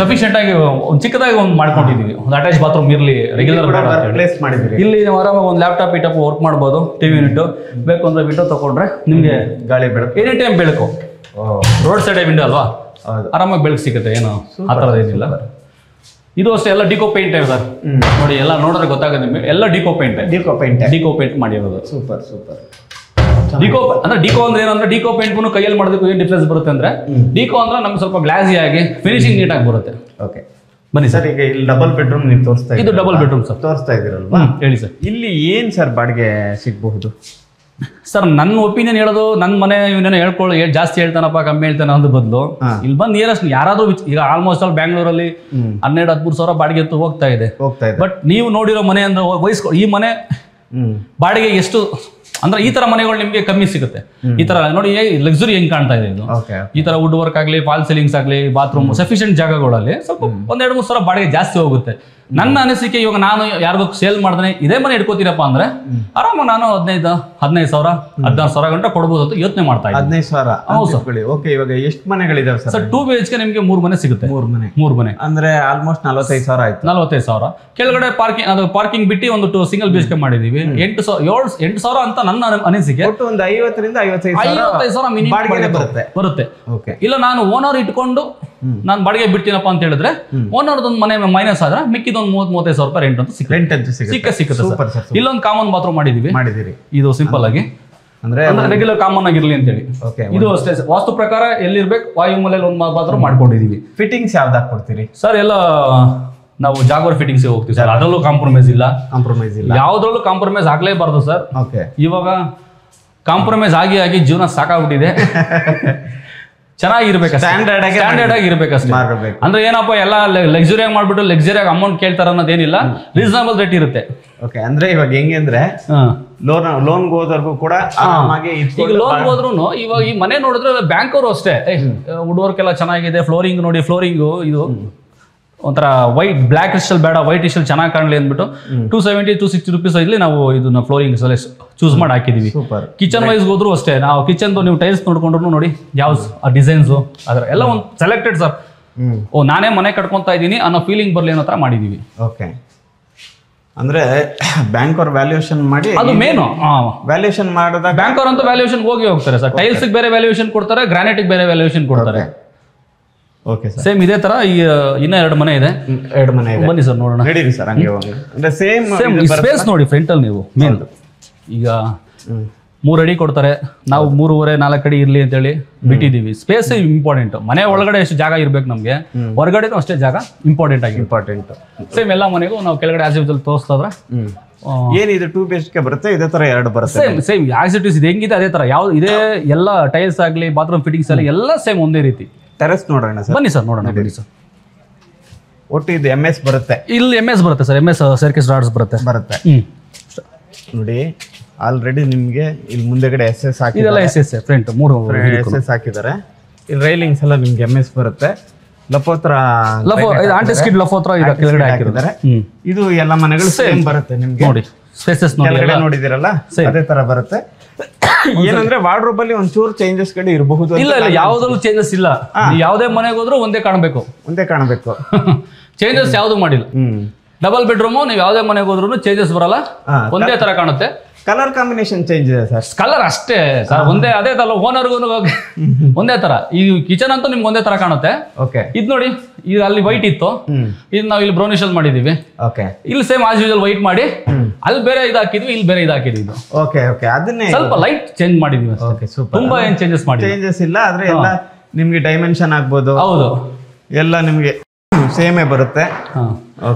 ಸಫಿಶಿಯಂಟ್ ಆಗಿ ಒಂದು ಚಿಕ್ಕದಾಗಿ ಒಂದು ಮಾಡ್ಕೊಂಡಿದೀವಿ. ಒಂದು ಅಟ್ಯಾಚ್ ಬಾತ್ರೂಮ್ ಇರ್ಲಿ, ರೆಗ್ಯುಲರ್ ಇಲ್ಲಿ ನೀವು ಆರಾಮಾಗಿ ಒಂದು ಲ್ಯಾಪ್ಟಾಪ್ ಇಟಪ್ ವರ್ಕ್ ಮಾಡ್ಬೋದು. ಟಿವಿ ಯೂನಿಟ್ ಬೇಕು ಅಂದ್ರೆ ವಿಂಡೋ ತಗೊಂಡ್ರೆ ನಿಮ್ಗೆ ಗಾಳಿ ಬೆಳಕು ಎನಿ ಟೈಮ್ ಬೆಳಕು. ರೋಡ್ ಸೈಡ್ ವಿಂಡೋ ಅಲ್ವಾ, ಆರಾಮಾಗಿ ಬೆಳಕು ಸಿಗುತ್ತೆ. ಏನು ಆ ಥರದ್ದು ಏನಿಲ್ಲ. ಇದು ಅಷ್ಟೇ ಎಲ್ಲ ಡಿಕೋ ಪೇಂಟ್ ಇದೆ ಸರ್. ನೋಡಿ ಎಲ್ಲ ನೋಡಿದ್ರೆ ಗೊತ್ತಾಗುತ್ತೆ ನಿಮಗೆ. ಎಲ್ಲ ಡಿಕೋ ಪೇಂಟ್ ಮಾಡಿರೋದು. Super super. ಡಿಕೋ ಅಂದ್ರೆ ಏನಂದ್ರೆ ಡಿಕೋ ಪೇಂಟ್ ಕೈಯಲ್ಲಿ ಮಾಡೋದಕ್ಕೂ ಏನು ಡಿಫ್ರೆನ್ಸ್ ಬರುತ್ತೆ ಅಂದ್ರೆ, ಡಿಕೋ ಅಂದ್ರೆ ನಮ್ಗೆ ಸ್ವಲ್ಪ ಗ್ಲಾಸಿ ಆಗಿ ಫಿನಿಶಿಂಗ್ ನೀಟಾಗಿ ಬರುತ್ತೆ. ಓಕೆ ಬನ್ನಿ ಸರ್. ಈಗ ಇಲ್ಲಿ ಡಬಲ್ ಬೆಡ್ರೂಮ್ ನೀವು ತೋರಿಸ್ತಾ ಇದು ಡಬಲ್ ಬೆಡ್ರೂಮ್ ಸರ್ ತೋರಿಸ್ತಾ ಇದ್ದೀರಲ್ವಾ? ಹೇಳಿ ಸರ್. ಇಲ್ಲಿ ಏನ್ ಸರ್ ಬಾಡಿಗೆ ಸಿಗಬಹುದು ಸರ್? ನನ್ನ ಒಪಿನಿಯನ್ ಹೇಳೋದು, ನನ್ನ ಮನೆ ಇವನೇನೋ ಜಾಸ್ತಿ ಹೇಳ್ತಾನಪ್ಪ ಕಮ್ಮಿ ಹೇಳ್ತಾನೆ ಅನ್ನೋದು ಬದಲು ಇಲ್ಲಿ ಬಂದು ನಿಯರೆಸ್ಟ್ ಯಾರಾದ್ರೂ ಈಗ ಆಲ್ಮೋಸ್ಟ್ ಆಲ್ ಬ್ಯಾಂಗ್ಳೂರಲ್ಲಿ 12-13 ಸಾವಿರ ಬಾಡಿಗೆ ಹೋಗ್ತಾ ಇದೆ. ಬಟ್ ನೀವು ನೋಡಿರೋ ಮನೆ ಅಂದ್ರೆ ಈ ಮನೆ ಬಾಡಿಗೆ ಎಷ್ಟು ಅಂದ್ರೆ ಈ ತರ ಮನೆಗಳು ನಿಮ್ಗೆ ಕಮ್ಮಿ ಸಿಗುತ್ತೆ. ಈ ತರ ನೋಡಿ ಲಕ್ಸುರಿ ಹೆಂಗ್ ಕಾಣ್ತಾ ಇದೆ ಇದು. ಈ ತರ ವುಡ್ ವರ್ಕ್ ಆಗ್ಲಿ, ಫಾಲ್ ಸೀಲಿಂಗ್ಸ್ ಆಗ್ಲಿ, ಬಾತ್ರೂಮ್ ಸಫಿಶಿಯಂಟ್ ಜಾಗಗಳಲ್ಲಿ ಸ್ವಲ್ಪ 1-2-3 ಸಾವಿರ ಬಾಡಿಗೆ ಜಾಸ್ತಿ ಹೋಗುತ್ತೆ. ನನ್ನ ಅನಿಸಿಕೆ ಇವಾಗ ನಾನು ಯಾರಿಗೂ ಸೇಲ್ ಮಾಡಿದ್ರೆ ಇದೇ ಮನೆ ಇಟ್ಕೋತೀರಪ್ಪ ಅಂದ್ರೆ ಆರಾಮಾಗಿ ನಾನು 15,000 16,000 ಗಂಟೆ ಕೊಡ್ಬೋದು ಅಂತ ಯೋಚನೆ ಮಾಡ್ತಾ ಇದ್ದೀನಿ. 15,000. ಓಕೆ, ಇವಾಗ ಎಷ್ಟು ಮನೆಗಳಿದಾವೆ ಸರ್? 2 BHK ನಿಮ್ಗೆ 3 ಮನೆ ಸಿಗುತ್ತೆ. 3 ಮನೆ ಅಂದ್ರೆ ಆಲ್ಮೋಸ್ಟ್ 45,000 ಆಯ್ತು. 45,000 ಕೆಳಗಡೆ ಪಾರ್ಕಿಂಗ್ ಬಿಟ್ಟು ಒಂದು ಸಿಂಗಲ್ BHK ಮಾಡಿದೀವಿ. 8,000 ಅಂತ ನನ್ನ ಅನಿಸಿಕೆ. ಒಟ್ಟು ಒಂದು 50,000 ರಿಂದ 55,000 ಬರುತ್ತೆ. ಇಲ್ಲ ನಾನು ಓನರ್ ಇಟ್ಕೊಂಡು ನಾನು ಬಾಡಿಗೆ ಬಿಡ್ತೀನಪ್ಪ ಅಂತ ಹೇಳಿದ್ರೆ ಓನರ್ದೊಂದು ಮನೆ ಮೈನಸ್ ಆದ್ರೆ ಮಿಕ್ಕಿದೊಂದು 30,000-35,000 ರೂಪಾಯಿ ರೆಂಟ್ ಅಂತ ಸಿಗುತ್ತೆ. ಇಲ್ಲೊಂದು ಕಾಮನ್ ಬಾತ್ರೂಮ್ ಮಾಡಿದೀವಿ. ಇದು ಸಿಂಪಲ್ ಆಗಿ ಅಂದ್ರೆ ರೆಗ್ಯುಲರ್ ಕಾಮನ್ ಆಗಿರ್ಲಿ ಅಂತೇಳಿ. ಇದು ಅಷ್ಟೇ ವಾಸ್ತು ಪ್ರಕಾರ ಎಲ್ಲಿರ್ಬೇಕು ವಾಯು ಮೂಲೆಯಲ್ಲಿ ಒಂದು ಬಾತ್ರೂಮ್ ಮಾಡ್ಕೊಂಡಿದೀವಿ. ಫಿಟ್ಟಿಂಗ್ಸ್ ಯಾವ್ದು ಕೊಡ್ತೀರಿ ಸರ್? ಎಲ್ಲ ನಾವು ಜಾಗರ್ ಫಿಟ್ಟಿಂಗ್ಸ್ ಹೋಗ್ತೀವಿ ಸರ್. ಅದರಲ್ಲೂ ಕಾಂಪ್ರಮೈಸ್ ಇಲ್ಲ. ಯಾವ್ದ್ರಲ್ಲೂ ಕಾಂಪ್ರಮೈಸ್ ಆಗ್ಲೇಬಾರ್ದು ಸರ್. ಇವಾಗ ಕಾಂಪ್ರಮೈಸ್ ಆಗಿ ಜೀವನ ಸಾಕಾಗ್ಬಿಟ್ಟಿದೆ. ಚೆನ್ನಾಗಿರ್ಬೇಕು, ಸ್ಟ್ಯಾಂಡರ್ಡ್ ಆಗಿ ಇರ್ಬೇಕಷ್ಟೇ. ಅಂದ್ರೆ ಏನಪ್ಪ ಎಲ್ಲ ಲಕ್ಸುರಿಯಾಗಿ ಮಾಡ್ಬಿಟ್ಟು ಲಕ್ಸುರಿಯಾಗಿ ಅಮೌಂಟ್ ಕೇಳ್ತಾರ ಅನ್ನೋದೇನಿಲ್ಲ. ರೀಸನಬಲ್ ರೇಟ್ ಇರುತ್ತೆ. ಓಕೆ, ಅಂದ್ರೆ ಇವಾಗ ಹೆಂಗೆ ಅಂದ್ರೆ ಲೋನ್ ಹೋದವ್ರಿಗೂ ಕೂಡ ಈಗ ಲೋನ್ ಹೋದ್ರು ಇವಾಗ ಈ ಮನೆ ನೋಡಿದ್ರೆ ಬ್ಯಾಂಕ್ ಅವರು ಅಷ್ಟೇ ವುಡ್ ವರ್ಕ್ ಎಲ್ಲ ಚೆನ್ನಾಗಿದೆ, ಫ್ಲೋರಿಂಗ್ ನೋಡಿ, ಫ್ಲೋರಿಂಗು ಇದು ಒಂಥರ ವೈಟ್ ಬ್ಲ್ಯಾಕ್ ಕ್ರಿಸ್ಟಲ್ ಬೇಡ, ವೈಟ್ ಕ್ರಿಸ್ಟಲ್ ಚೆನ್ನಾಗಿ ಕಾಣಲಿ ಅಂದ್ಬಿಟ್ಟು 270 260 rupees ಇಲ್ಲಿ ನಾವು ಇದನ್ನ ಫ್ಲೋರಿಂಗ್ ಚೂಸ್ ಮಾಡಿ ಹಾಕಿದೀವಿ. ಕಿಚನ್ ವೈಸ್ ಹೋದ್ರು ಅಷ್ಟೇ, ನಾವು ಕಿಚನ್ ನೀವು ಟೈಲ್ಸ್ ನೋಡ್ಕೊಂಡ್ರು ನೋಡಿ ಯಾವ ಡಿಸೈನ್ಸ್ ಅದರ ಎಲ್ಲ ಒಂದು ಸೆಲೆಕ್ಟೆಡ್ ಸರ್. ನಾನೇ ಮನೆ ಕಟ್ಕೊಂತಾ ಇದ್ದೀನಿ ಅನ್ನೋ ಫೀಲಿಂಗ್ ಬರ್ಲಿ ಅನ್ನೋ ತರ ಮಾಡಿದೀವಿ. ಓಕೆ, ಅಂದ್ರೆ ಬ್ಯಾಂಕ್ ಅವ್ರ ವ್ಯಾಲ್ಯೂಯೇಷನ್ ಮಾಡಿ ಅದು ಮೇನು ವ್ಯಾಲ್ಯೂಯೇಷನ್ ಮಾಡಿದಾಗ ಬ್ಯಾಂಕ್ ಅವ್ರ ಅಂತ ವ್ಯಾಲ್ಯೂಯೇಷನ್ ಹೋಗಿ ಹೋಗ್ತಾರೆ ಸರ್. ಟೈಲ್ಸ್ ಬೇರೆ ವ್ಯಾಲ್ಯೂಯೇಷನ್ ಕೊಡ್ತಾರೆ, ಗ್ರಾನೈಟ್ ಬೇರೆ ವ್ಯಾಲ್ಯೂಯೇಷನ್ ಕೊಡ್ತಾರೆ. ಓಕೆ ಸರ್, ಸೇಮ್ ಇದೇ ತರ ಈ ಇನ್ನ 2 ಮನೆ ಇದೆ. 2 ಮನೆ ಇದೆ, ಬನ್ನಿ ಸರ್ ನೋಡೋಣ. ನಡೀರಿ ಸರ್ ಹಂಗೆ ಹೋಗಿ. ಅಂದ್ರೆ ಸೇಮ್ ಸ್ಪೇಸ್ ನೋಡಿ ಫ್ರಂಟ್ ಅಲ್ಲಿ ನೀವು ಮೇನ್ ಈಗ 3 ಅಡಿ ಕೊಡ್ತಾರೆ, ನಾವು 3.5-4 ಅಡಿ ಇರ್ಲಿ ಅಂತ ಹೇಳಿ ಬಿಟ್ಟಿದೀವಿ. Space important. ಮನೆ ಒಳಗಡೆ ಎಷ್ಟು ಜಾಗ ಇರ್ಬೇಕು ನಮ್ಗೆ, ಹೊರಗಡೆನೂ ಅಷ್ಟೇ ಜಾಗ ಇಂಪಾರ್ಟೆಂಟ್ ಆಗಿ ಇಂಪಾರ್ಟೆಂಟ್. ಸೇಮ್ ಎಲ್ಲ ಮನೆಗೂ ನಾವು ಕೆಳಗಡೆ ಆಸ್ ಯೂಶುವಲ್ ತೋರಿಸ್ತಾದ್ರೆ ಏನಿದೆ 2 BHK ಬರುತ್ತೆ, ಇದೇ ತರ 2 ಬರುತ್ತೆ. ಸೇಮ್ ಆಸ್ ಇಟ್ ಇಸ್ ಇದೆ, ಹೆಂಗಿದೆ ಅದೇ ತರ. ಯಾವ್ದು ಇದೇ ಎಲ್ಲ ಟೈಲ್ಸ್ ಆಗ್ಲಿ, ಬಾತ್ರೂಮ್ ಫಿಟ್ಟಿಂಗ್ಸ್ ಆಗಲಿ ಎಲ್ಲ ಸೇಮ್ ಒಂದೇ ರೀತಿ. ಟೆರೆಸ್ ನೋಡೋಣ ಸರ್, ಬನ್ನಿ ಸರ್ ನೋಡೋಣ. ಬನ್ನಿ ಸರ್, ಒಟ್ಟು ಇದು MS ಬರುತ್ತೆ. ಇಲ್ಲಿ MS ಬರುತ್ತೆ ಸರ್, MS ಸರ್ಕಿಸ್ ರಾಡ್ಸ್ ಬರುತ್ತೆ. ನೋಡಿ ಆಲ್ರೆಡಿ ನಿಮ್ಗೆ ಇಲ್ಲಿ ಮುಂದೆಗಡೆ SS ಹಾಕಿ, ಇದೆಲ್ಲ SS ಫ್ರಂಟ್ 3 SS ಹಾಕಿದ್ದಾರೆ. ಇಲ್ಲಿ ರೈಲಿಂಗ್ಸ್ ಎಲ್ಲ ನಿಮ್ಗೆ MS ಬರುತ್ತೆ. ಲಫೋತ್ರ ಆಂಟಿ ಸ್ಕಿಡ್ ಲಫೋತ್ರ ಇದು ಕೆಳಗಡೆ ಹಾಕಿದ್ದಾರೆ. ಇದು ಎಲ್ಲ ಮನೆಗಳು ಸೇಮ್ ಬರುತ್ತೆ ನಿಮ್ಗೆ. ನೋಡಿ ಸ್ಪೇಸಸ್ ನೋಡಿ ನೋಡಿದಿರಲ್ಲ, ಅದೇ ತರ ಬರುತ್ತೆ. ಏನಂದ್ರೆ ವಾರ್ಡ್ರೋಬ್ ಅಲ್ಲಿ ಒಂಚೂರು ಚೇಂಜಸ್ ಗಳು ಇರಬಹುದು. ಇಲ್ಲ ಇಲ್ಲ, ಯಾವ್ದ್ರಲ್ಲೂ ಚೇಂಜಸ್ ಇಲ್ಲ. ಯಾವ್ದೇ ಮನೆಗೆ ಹೋದ್ರು ಒಂದೇ ಕಾಣಬೇಕು. ಚೇಂಜಸ್ ಯಾವ್ದು ಮಾಡಿಲ್ಲ. ಡಬಲ್ ಬೆಡ್ರೂಮ್ ನೀವು ಯಾವ್ದೇ ಮನೆಗೆ ಹೋದ್ರು ಚೇಂಜಸ್ ಬರಲ್ಲ, ಒಂದೇ ತರ ಕಾಣುತ್ತೆ. ಕಲರ್ ಕಾಂಬಿನೇಷನ್ ಚೇಂಜ್ ಇದೆ ಸರ್. ಕಲರ್ ಅಷ್ಟೇ ಸರ್, ಒಂದೇ ಅದೇ ತರ. ಓನರ್ಗೂ ಒಂದೇ ತರ. ಈ ಕಿಚನ್ ಅಂತೂ ನಿಮ್ಗೆ ಒಂದೇ ತರ ಕಾಣುತ್ತೆ. ಇದು ನೋಡಿ, ಇದು ಅಲ್ಲಿ ವೈಟ್ ಇತ್ತು, ಇದು ನಾವು ಇಲ್ಲಿ ಬ್ರೌನಿಶ್ ಅಲ್ಲಿ ಮಾಡಿದೀವಿ. ಇಲ್ಲಿ ಸೇಮ್ ಆಸ್ ಯೂಶುವಲ್ ವೈಟ್ ಮಾಡಿ, ಅಲ್ಲಿ ಬೇರೆ ಇದು ಹಾಕಿದ್ವಿ, ಇಲ್ಲಿ ಬೇರೆ ಇದು ಹಾಕಿದ್ವಿ. ಅದನ್ನೇ ಸ್ವಲ್ಪ ಲೈಟ್ ಚೇಂಜ್ ಮಾಡಿದ್ವಿ. ತುಂಬಾ ಏನ್ ಚೇಂಜಸ್ ಮಾಡಿ ಚೇಂಜಸ್ ಇಲ್ಲ, ಆದ್ರೆ ಎಲ್ಲ ನಿಮ್ಗೆ ಡೈಮೆನ್ಷನ್ ಆಗ್ಬೋದು. ಹೌದು, ಎಲ್ಲ ನಿಮ್ಗೆ ಸೇಮೇ ಬರುತ್ತೆ.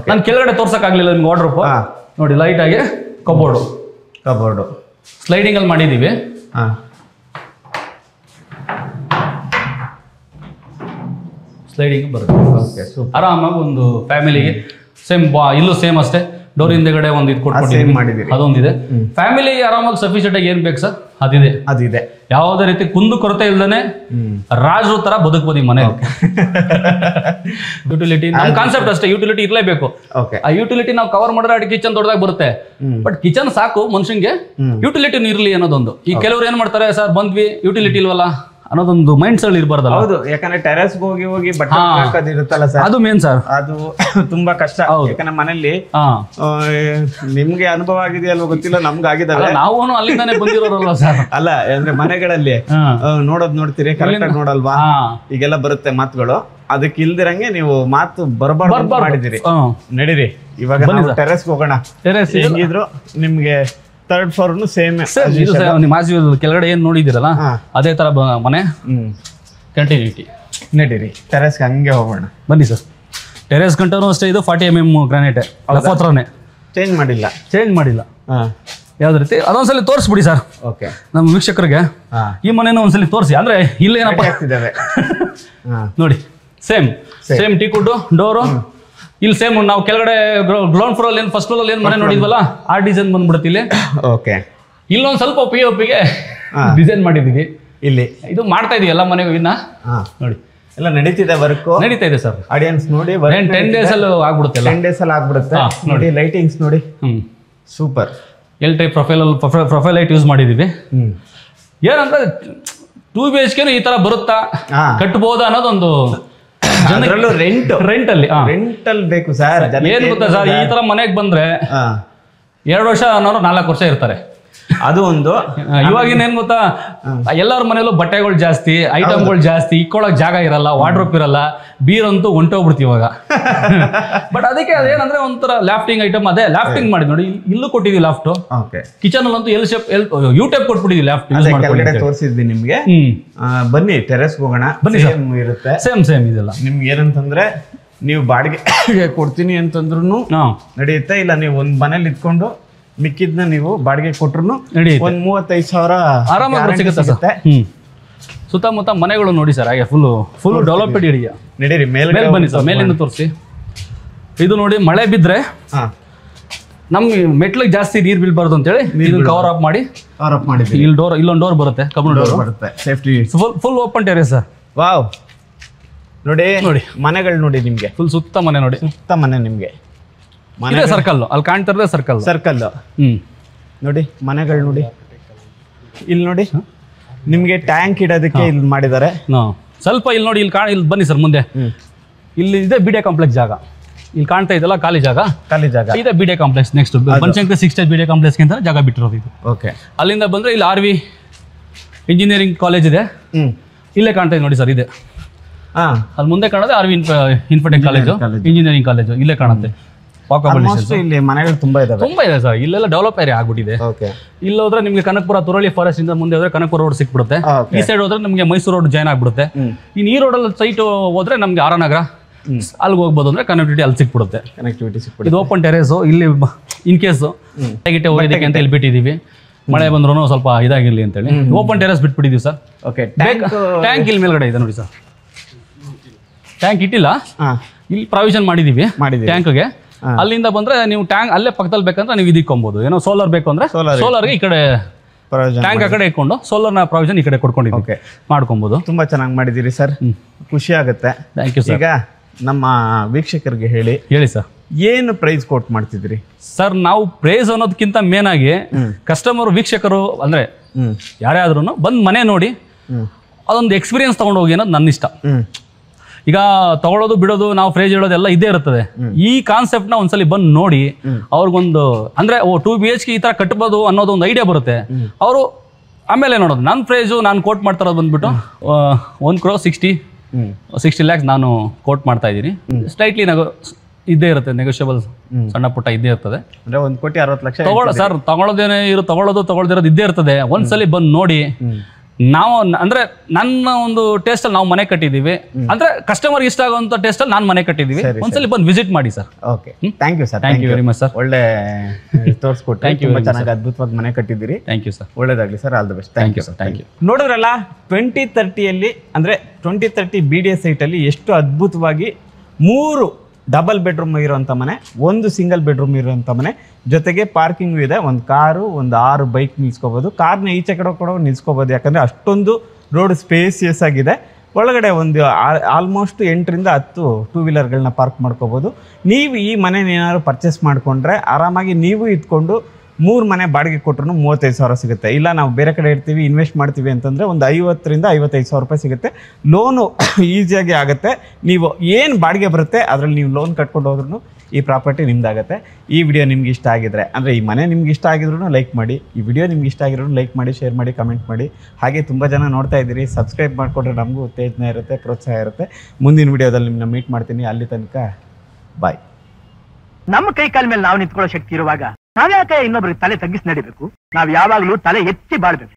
ನಾನು ಕೆಳಗಡೆ ತೋರ್ಸಕ್ ಆಗ್ಲಿಲ್ಲ ನಿಮ್ಗೆ. ವಾರ್ಡ್ರೋಬ್ ನೋಡಿ, ಲೈಟ್ ಆಗಿ ಕಬೋರ್ಡು ಸ್ಲೈಡಿಂಗ್ ಅಲ್ಲಿ ಮಾಡಿದೀವಿ. ಸ್ಲೈಡಿಂಗ್ ಬರುತ್ತೆ ಆರಾಮಾಗಿ ಒಂದು ಫ್ಯಾಮಿಲಿಗೆ. ಸೇಮ್ ಇಲ್ಲೂ ಸೇಮ್ ಅಷ್ಟೇ, ಡೋರ್ ಹಿಂದೆಗಡೆ ಒಂದು ಇದು ಕೊಟ್ಬಿಟ್ಟಿದ್ದೀವಿ, ಅದೊಂದಿದೆ. ಫ್ಯಾಮಿಲಿಗೆ ಆರಾಮಾಗಿ ಸಫಿಷಿಯಂಟ್ ಆಗಿ ಏನ್ ಬೇಕು ಸರ್ ಅದಿದೆ. ಯಾವುದೇ ರೀತಿ ಕುಂದು ಕೊರತೆ ಇಲ್ದೇನೆ ರಾಜರು ತರ ಬದುಕಬಹುದು ಈ ಮನೆ. ಯುಟಿಲಿಟಿ ನಮ್ಮ ಕಾನ್ಸೆಪ್ಟ್ ಅಷ್ಟೇ, ಯುಟಿಲಿಟಿ ಇರ್ಲೇಬೇಕು. ಆ ಯುಟಿಲಿಟಿ ನಾವು ಕವರ್ ಮಾಡಿದ್ರೆ ಕಿಚನ್ ದೊಡ್ಡದಾಗಿ ಬರುತ್ತೆ. ಬಟ್ ಕಿಚನ್ ಸಾಕು ಮನುಷ್ಯಂಗೆ, ಯುಟಿಲಿಟಿ ಇರ್ಲಿ ಅನ್ನೋದೊಂದು. ಈ ಕೆಲವರು ಏನ್ ಮಾಡ್ತಾರೆ ಸರ್, ಬಂದ್ವಿ ಯುಟಿಲಿಟಿ ಇಲ್ವಲ್ಲ ಅನ್ನೋದೊಂದು ಮೈಂಡ್ ಸೆಲ್ ಇರಬಾರ್ದಲ್ಲ. ಹೌದು, ಯಾಕಂದ್ರೆ ಟೆರೆಸ್ ಹೋಗಿ ಬಟ್ಟೆ ಹಾಕೋದಿರುತ್ತಲ್ಲ ಸರ್, ಅದು ಮೇನ್ ಸರ್. ಅದು ತುಂಬಾ ಕಷ್ಟ. ಯಾಕಂದ್ರೆ ಮನೇಲಿ ನಿಮ್ಗೆ ಅನುಭವ ಆಗಿದೆಯಲ್ವ ಗೊತ್ತಿಲ್ಲ, ನಮ್ಗೆ ಆಗಿದಾವೆ. ನಾವು ಅಲ್ಲಿಂದಾನೆ ಬಂದಿರೋರಲ್ವಾ ಸರ್. ಅಲ್ಲ ಅಂದ್ರೆ ಮನೆಗಳಲ್ಲಿ ನೋಡ್ತೀರಿ, ಕರೆಕ್ಟ್ ಆಗಿ ನೋಡಲ್ವಾ, ಈಗೆಲ್ಲ ಬರುತ್ತೆ ಮಾತುಗಳು. ಅದಕ್ಕೆ ಇಲ್ದಿರಂಗೆ ನೀವು ಮಾತು ಬರಬಾರ್ದು ಮಾಡಿದಿರಿ. ನಡೀರಿ ಇವಾಗ ಟೆರೆಸ್ ಹೋಗೋಣ. ಟೆರೆಸ್ ಹೆಂಗಿದ್ರು ನಿಮ್ಗೆ 3rd floor ಸೇಮ್ ಕೆಳಗಡೆ ಏನ್ ನೋಡಿದಿರಲ್ಲ ಅದೇ ತರ ಮನೆ ಕಂಟಿನ್ಯೂಟಿ. ನಡೀರಿ ಟೆರೆಸ್ ಹಂಗೆ ಹೋಗೋಣ, ಬನ್ನಿ ಸರ್. ಟೆರೆಸ್ ಗಂಟನೂ ಅಷ್ಟೇ, ಇದು 40 mm ಗ್ರಾನೈಟ್ ಲಫೋತ್ರನೇ, ಚೇಂಜ್ ಮಾಡಿಲ್ಲ. ಯಾವ್ದು ರೀತಿ ಅದೊಂದ್ಸಲಿ ತೋರಿಸ್ಬಿಡಿ ಸರ್ ನಮ್ಮ ವೀಕ್ಷಕರಿಗೆ. ಈ ಮನೇನ ಒಂದ್ಸಲಿ ತೋರಿಸಿ, ಅಂದ್ರೆ ಇಲ್ಲೇನಪ್ಪ ಆಗ್ತಿದ್ದಾವೆ ನೋಡಿ. ಸೇಮ್ ಟೀಕುಡ್ ಡೋರು, ಇಲ್ಲಿ ಸೇಮ್ ನಾವು ಕೆಳಗಡೆ ಗ್ರೌಂಡ್ ಫ್ಲೋರ್ ಅಲ್ಲಿ ಫಸ್ಟ್ ಫ್ಲೋರ್ ಅಲ್ಲಿ ಏನ್ ಮನೆ ನೋಡಿದ್ವಲ್ಲ ಆ ಡಿಸೈನ್ ಬಂದ್ಬಿಡುತ್ತೆ ಇಲ್ಲಿ. ಇಲ್ಲೊಂದ್ ಸ್ವಲ್ಪ POP ಗೆ ಡಿಸೈನ್ ಮಾಡಿದೀವಿ. ಇಲ್ಲಿ ಇದು ಮಾಡ್ತಾ ಇದೀವಿ ಎಲ್ಲ ಮನೆಗೂ ಇನ್ನ ನೋಡಿ, ಎಲ್ಲ ನಡೀತಿದೆ, ವರ್ಕ್ ನಡೀತಾ ಇದೆ ಸರ್. ಆಡಿಯನ್ಸ್ ನೋಡಿ 10 days ಅಲ್ಲಿ ಆಗ್ಬಿಡುತ್ತೆ. 10 days ಅಲ್ಲಿ ಆಗ್ಬಿಡುತ್ತೆ ನೋಡಿ. ಲೈಟಿಂಗ್ಸ್ ನೋಡಿ, super. L type profile light use ಮಾಡಿದೀವಿ. ಏನಂದ್ರೆ 2 BHK ಈ ತರ ಬರುತ್ತಾ, ಕಟ್ಬೋದಾ ಅನ್ನೋದೊಂದು ರೆಂಟಲ್ ಬೇಕು ಸರ್. ಏನ್ ಗೊತ್ತಾ ಸರ್, ಈ ತರ ಮನೆಗೆ ಬಂದ್ರೆ 2 ವರ್ಷ ಅನ್ನೋರು 4 ವರ್ಷ ಇರ್ತಾರೆ. ಅದು ಒಂದು. ಇವಾಗಿನ ಏನ್ ಗೊತ್ತಾ, ಎಲ್ಲರ ಮನೆಯಲ್ಲೂ ಬಟ್ಟೆಗಳು ಜಾಸ್ತಿ, ಐಟಮ್ಗಳು ಜಾಸ್ತಿ, ಇಕ್ಕೊಳಕ್ ಜಾಗ ಇರಲ್ಲ, ವಾರ್ಡ್ರೋಬ್ ಇರಲ್ಲ, ಬೀರಂತೂ ಹೊಂಟೋಗ್ಬಿಡ್ತೀವಿ ಇವಾಗ. ಬಟ್ ಅದಕ್ಕೆ ಅದೇನಂದ್ರೆ ಒಂಥರ ಲಾಫ್ಟಿಂಗ್ ಐಟಮ್, ಅದೇ ಲಾಫ್ಟಿಂಗ್ ಮಾಡಿ ನೋಡಿ. ಇಲ್ಲೂ ಕೊಟ್ಟಿದೀವಿ ಲಾಫ್ಟ್, ಕಿಚನ್ ಅಲ್ಲಂತೂ L shape U type ಕೊಟ್ಬಿಟ್ಟಿದೀವಿ ಲಾಫ್ಟ್. ತೋರಿಸಿದ್ವಿ ನಿಮ್ಗೆ. ಬನ್ನಿ ಟೆರೆಸ್ ಹೋಗೋಣ, ಬನ್ನಿ ಇರುತ್ತೆ. ಸೇಮ್ ಇದೆಲ್ಲ ನಿಮ್ಗೆ ಏನಂತಂದ್ರೆ, ನೀವು ಬಾಡಿಗೆ ಕೊಡ್ತೀನಿ ಅಂತಂದ್ರು ನಡೆಯುತ್ತೆ. ಇಲ್ಲ ನೀವು ಒಂದ್ ಮನೇಲಿ ಇಟ್ಕೊಂಡು ಮಿಕ್ಕಿದ್ನ ನೀವು ಬಾಡಿಗೆ ಕೊಟ್ರು ಒಂದ್ 35,000 ಆರಾಮಾಗಿ ಸಿಗುತ್ತೆ. ಸುತ್ತಮುತ್ತ ಮನೆಗಳು ನೋಡಿ ಸರ್, ಹಾಗೆ ಫುಲ್ ಡೆವಲಪ್ಡ್ ಏರಿಯಾ. ನಡೀರಿ ಮೇಲೆ ಬನ್ನಿ ಸರ್, ಮೇಲಿಂದ ತೋರಿಸಿ. ಇದು ನೋಡಿ, ಮಳೆ ಬಿದ್ರೆ ನಮ್ಗೆ ಮೆಟ್ಲಿಗೆ ಜಾಸ್ತಿ ನೀರು ಬೀಳ್ಬಾರ್ದು ಅಂತೇಳಿ ಇದನ್ನ ಕವರ್ ಅಪ್ ಮಾಡಿ ಇಲ್ಲೊಂದು ಡೋರ್ ಬರುತ್ತೆ, ಕಬ್ಬಿಣ ಡೋರ್ ಬರುತ್ತೆ, safety. Full open terrace sir. Wow ನೋಡಿ ನೋಡಿ. ಮನೆಗಳು ನೋಡಿ ನಿಮ್ಗೆ, ಫುಲ್ ಸುತ್ತ ಮನೆ ನೋಡಿ, ಸುತ್ತ ಮನೆ ನಿಮ್ಗೆ, ಇದೇ ಸರ್ಕಲ್ ಅಲ್ಲಿ ಕಾಣ್ತಾ ಇರೋದೇ ಸರ್ಕಲ್. ಸರ್ಕಲ್ ನೋಡಿ, ಮನೆಗಳು ನೋಡಿ. ಇಲ್ಲಿ ನೋಡಿ ನಿಮ್ಗೆ ಟ್ಯಾಂಕ್ ಇಡೋದಕ್ಕೆ ಇಲ್ಲಿ ಮಾಡಿದ್ದಾರೆ. ಸ್ವಲ್ಪ ಇಲ್ಲಿ ನೋಡಿ, ಇಲ್ಲಿ ಬನ್ನಿ ಸರ್ ಮುಂದೆ. ಇಲ್ಲಿ ಇದೆ BDA ಕಾಂಪ್ಲೆಕ್ಸ್ ಜಾಗ, ಇಲ್ಲಿ ಕಾಣ್ತಾ ಇದೆಲ್ಲ ಖಾಲಿ ಜಾಗ ಇದೆ BDA complex. Next Banashankari 6 stage BDA complex ಅಂತ ಜಾಗ ಬಿಟ್ಟಿರೋದು ಇದು. ಓಕೆ, ಅಲ್ಲಿಂದ ಬಂದ್ರೆ ಇಲ್ಲಿ RV ಇಂಜಿನಿಯರಿಂಗ್ ಕಾಲೇಜ್ ಇದೆ, ಇಲ್ಲೇ ಕಾಣ್ತಾ ಇದೆ ನೋಡಿ ಸರ್. ಇದೆ ಅಲ್ಲಿ ಮುಂದೆ ಕಾಣೋದು RV Infotech college, engineering college ಇಲ್ಲೇ ಕಾಣುತ್ತೆ. ಇಲ್ಲಿ ಮನೆಗಳು ತುಂಬಾ ಇದೆ ಸರ್. ಇಲ್ಲೆಲ್ಲ ಡೆವಲಪ್ ಏರಿಯಾ ಆಗ್ಬಿಟ್ಟಿದೆ. ಇಲ್ಲಿ ಹೋದ್ರೆ ನಿಮ್ಗೆ ಕನಕಪುರ ತುರಳಿ ಫಾರೆಸ್ಟ್ ಇಂದ ಮುಂದೆ ಹೋದ್ರೆ ಕನಕಪುರ ರೋಡ್ ಸಿಕ್ಬಿಡುತ್ತೆ. ಈ ಸೈಡ್ ಹೋದ್ರೆ ನಿಮ್ಗೆ ಮೈಸೂರು ರೋಡ್ ಜಾಯ್ನ್ ಆಗ್ಬಿಡುತ್ತೆ. ಇನ್ನು ಈ ರೋಡಲ್ಲಿ ಸೈಟ್ ಹೋದ್ರೆ ನಮ್ಗೆ ಆರನಗರ ಅಲ್ಲಿಗೆ ಹೋಗ್ಬೋದು, ಅಂದ್ರೆ ಕನೆಕ್ಟಿವಿಟಿ ಅಲ್ಲಿ ಸಿಕ್ಬಿಡುತ್ತೆ. ಇದು ಓಪನ್ ಟೆರೇಸ್. ಇಲ್ಲಿ ಇನ್ ಕೇಸ್ ಗಿಟ್ಟೆ ಹೋಗೋದಕ್ಕೆ ಅಂತ ಇಲ್ಲಿ ಬಿಟ್ಟಿದೀವಿ, ಮಳೆ ಬಂದ್ರು ಸ್ವಲ್ಪ ಇದಾಗಿರ್ಲಿ ಅಂತೇಳಿ ಓಪನ್ ಟೆರೇಸ್ ಬಿಟ್ಬಿಟ್ಟಿದೀವಿ ಸರ್. ಟ್ಯಾಂಕ್ ಇಲ್ಲಿ ಮೇಲ್ಗಡೆ ಇದೆ ನೋಡಿ ಸರ್. ಟ್ಯಾಂಕ್ ಇಟ್ಟಿಲ್ಲ, ಇಲ್ಲಿ ಪ್ರಾವಿಷನ್ ಮಾಡಿದೀವಿ ಟ್ಯಾಂಕ್ಗೆ. ಅಲ್ಲಿಂದ ಬಂದ್ರೆ ನೀವು ಟ್ಯಾಂಕ್ ಅಲ್ಲೇ ಪಕ್ಕದಲ್ಲಿ ಬೇಕಂದ್ರೆ ನೀವು ಇದಿಕ್ಕೊಬಹುದು. ಏನೋ ಸೋಲಾರ್ ಬೇಕು ಅಂದ್ರೆ ಸೋಲಾರ್ಗೆ ಈ ಕಡೆ ಟ್ಯಾಂಕ್ ಆ ಕಡೆ ಇಟ್ಕೊಂಡು ಸೋಲಾರ್ನ ಪ್ರಾವಿಷನ್ ಈ ಕಡೆ ಕೊಡ್ಕೊಂಡಿದ್ದೀವಿ, ಮಾಡ್ಕೊಬಹುದು. ತುಂಬಾ ಚೆನ್ನಾಗಿ ಮಾಡಿದಿರಿ ಸರ್, ಖುಷಿ ಆಗುತ್ತೆ. Thank you sir. ಈಗ ನಮ್ಮ ವೀಕ್ಷಕರಿಗೆ ಹೇಳಿ ಸರ್, ಏನು ಪ್ರೈಸ್ ಕೋಟ್ ಮಾಡ್ತಿದ್ರಿ ಸರ್? ನಾವು ಪ್ರೈಸ್ ಅನ್ನೋದಕ್ಕಿಂತ ಮೇನ್ ಆಗಿ ಕಸ್ಟಮರ್, ವೀಕ್ಷಕರು ಅಂದ್ರೆ ಯಾರೇ ಆದ್ರೂ ಬಂದು ಮನೆ ನೋಡಿ ಅದೊಂದು ಎಕ್ಸ್ಪೀರಿಯನ್ಸ್ ತಗೊಂಡು ಹೋಗಿ ಅನ್ನೋದು ನನ್ನ ಇಷ್ಟ. ಈಗ ತಗೊಳ್ಳೋದು ಬಿಡೋದು, ನಾವು ಫ್ರೇಜ್ ಹೇಳೋದೆಲ್ಲ ಇದೇ ಇರ್ತದೆ. ಈ ಕಾನ್ಸೆಪ್ಟ್ ನ ಒಂದ್ಸಲಿ ಬಂದು ನೋಡಿ ಅವ್ರಿಗೊಂದು ಅಂದ್ರೆ 2 BHK ಈ ತರ ಕಟ್ಬೋದು ಅನ್ನೋದು ಒಂದು ಐಡಿಯಾ ಬರುತ್ತೆ. ಅವರು ಆಮೇಲೆ ನೋಡೋದು ನನ್ನ ಪ್ರೈಸು ನಾನು ಕೋಟ್ ಮಾಡ್ತಾ ಇರೋದು ಬಂದ್ಬಿಟ್ಟು 1,60 lakhs ನಾನು ಕೋಟ್ ಮಾಡ್ತಾ ಇದ್ದೀನಿ. ಸ್ಲೈಟ್ಲಿ ಇದ್ದೇ ಇರುತ್ತೆ, ನೆಗೋಷಿಯಬಲ್ ಸಣ್ಣ ಪುಟ್ಟ ಇದ್ದೇ ಇರ್ತದೆ. ಅಂದ್ರೆ 1,60,00,000 ಸರ್ ತಗೊಳ್ಳೋದೇನೆ ತಗೊಳ್ದಿರೋದು ಇದ್ದೇ ಇರ್ತದೆ. ಒಂದ್ಸಲಿ ಬಂದು ನೋಡಿ. ನಾವು ಅಂದ್ರೆ ನನ್ನ ಒಂದು ಟೇಸ್ಟ್ ಅಲ್ಲಿ ನಾವು ಮನೆ ಕಟ್ಟಿದೀವಿ, ಅಂದ್ರೆ ಕಸ್ಟಮರ್ ಇಷ್ಟ ಆಗುವಂತ ಟೇಸ್ಟ್ ಅಲ್ಲಿ ನಾನು ಮನೆ ಕಟ್ಟಿದೀವಿ. ಒಂದ್ಸಲಿ ಬಂದು ವಿಸಿಟ್ ಮಾಡಿ sir. Okay, thank you sir. Thank you very much sir. ಒಳ್ಳೆ ತೋರಿಸ್ಕೊಟ್ಟು ತುಂಬಾ ಚೆನ್ನಾಗಿ ಅದ್ಭುತವಾಗಿ ಮನೆ ಕಟ್ಟಿದ್ದೀರಿ. Thank you sir. ಒಳ್ಳೇದಾಗ್ಲಿ sir, all the best. Thank you sir. Thank you. ನೋಡಿದ್ರಲ್ಲ, 2030 ಅಂದ್ರೆ 2030 BDA ಸೈಟ್ ಅಲ್ಲಿ ಎಷ್ಟು ಅದ್ಭುತವಾಗಿ 3 ಡಬಲ್ ಬೆಡ್ರೂಮ್ ಇರುವಂಥ ಮನೆ, 1 ಸಿಂಗಲ್ ಬೆಡ್ರೂಮ್ ಇರುವಂಥ ಮನೆ, ಜೊತೆಗೆ ಪಾರ್ಕಿಂಗು ಇದೆ. ಒಂದು ಕಾರು, ಒಂದು 6 ಬೈಕ್ ನಿಲ್ಸ್ಕೋಬೋದು. ಕಾರ್ನ ಈಚೆ ಕಡೆ ಕೂಡ ನಿಲ್ಸ್ಕೋಬೋದು, ಯಾಕಂದರೆ ಅಷ್ಟೊಂದು ರೋಡ್ ಸ್ಪೇಸಿಯಸ್ ಆಗಿದೆ. ಒಳಗಡೆ ಒಂದು ಆಲ್ಮೋಸ್ಟ್ 8 ರಿಂದ 10 2 ವೀಲರ್ಗಳನ್ನ ಪಾರ್ಕ್ ಮಾಡ್ಕೋಬೋದು. ನೀವು ಈ ಮನೆ ಏನಾದ್ರು ಪರ್ಚೇಸ್ ಮಾಡಿಕೊಂಡ್ರೆ ಆರಾಮಾಗಿ ನೀವು ಇಟ್ಕೊಂಡು 3 ಮನೆ ಬಾಡಿಗೆ ಕೊಟ್ಟರು 35,000 ಸಿಗುತ್ತೆ. ಇಲ್ಲ ನಾವು ಬೇರೆ ಕಡೆ ಇರ್ತೀವಿ, ಇನ್ವೆಸ್ಟ್ ಮಾಡ್ತೀವಿ ಅಂತಂದರೆ ಒಂದು 50 ರಿಂದ 55,000 ರೂಪಾಯಿ ಸಿಗುತ್ತೆ. ಲೋನು ಈಸಿಯಾಗಿ ಆಗುತ್ತೆ. ನೀವು ಏನು ಬಾಡಿಗೆ ಬರುತ್ತೆ ಅದರಲ್ಲಿ ನೀವು ಲೋನ್ ಕಟ್ಕೊಂಡು ಹೋದ್ರೂ ಈ ಪ್ರಾಪರ್ಟಿ ನಿಮ್ದಾಗುತ್ತೆ. ಈ ವಿಡಿಯೋ ನಿಮ್ಗೆ ಇಷ್ಟ ಆಗಿದ್ರೆ, ಅಂದರೆ ಈ ಮನೆ ನಿಮ್ಗೆ ಇಷ್ಟ ಆಗಿದ್ರು ಲೈಕ್ ಮಾಡಿ, ಈ ವಿಡಿಯೋ ನಿಮ್ಗೆ ಇಷ್ಟ ಆಗಿದ್ರು ಲೈಕ್ ಮಾಡಿ, ಶೇರ್ ಮಾಡಿ, ಕಮೆಂಟ್ ಮಾಡಿ. ಹಾಗೆ ತುಂಬ ಜನ ನೋಡ್ತಾ ಇದ್ದೀರಿ, ಸಬ್ಸ್ಕ್ರೈಬ್ ಮಾಡಿಕೊಂಡ್ರೆ ನಮಗೂ ಉತ್ತೇಜನ ಇರುತ್ತೆ, ಪ್ರೋತ್ಸಾಹ ಇರುತ್ತೆ. ಮುಂದಿನ ವಿಡಿಯೋದಲ್ಲಿ ನಿಮ್ಮನ್ನ ಮೀಟ್ ಮಾಡ್ತೀನಿ. ಅಲ್ಲಿ ತನಕ ಬಾಯ್. ನಮ್ಮ ಕೈ ಕಾಲ ಮೇಲೆ ನಾವು ನಿಂತ್ಕೊಳ್ಳೋ ಶಕ್ತಿ ಇರುವಾಗ ನಾವ್ಯಾಕೆ ಇನ್ನೊಬ್ರಿಗೆ ತಲೆ ತಗ್ಗಿಸಿ ನಡಿಬೇಕು? ನಾವ್ ಯಾವಾಗ್ಲೂ ತಲೆ ಎತ್ತಿ ಬಾಳ್ಬೇಕು.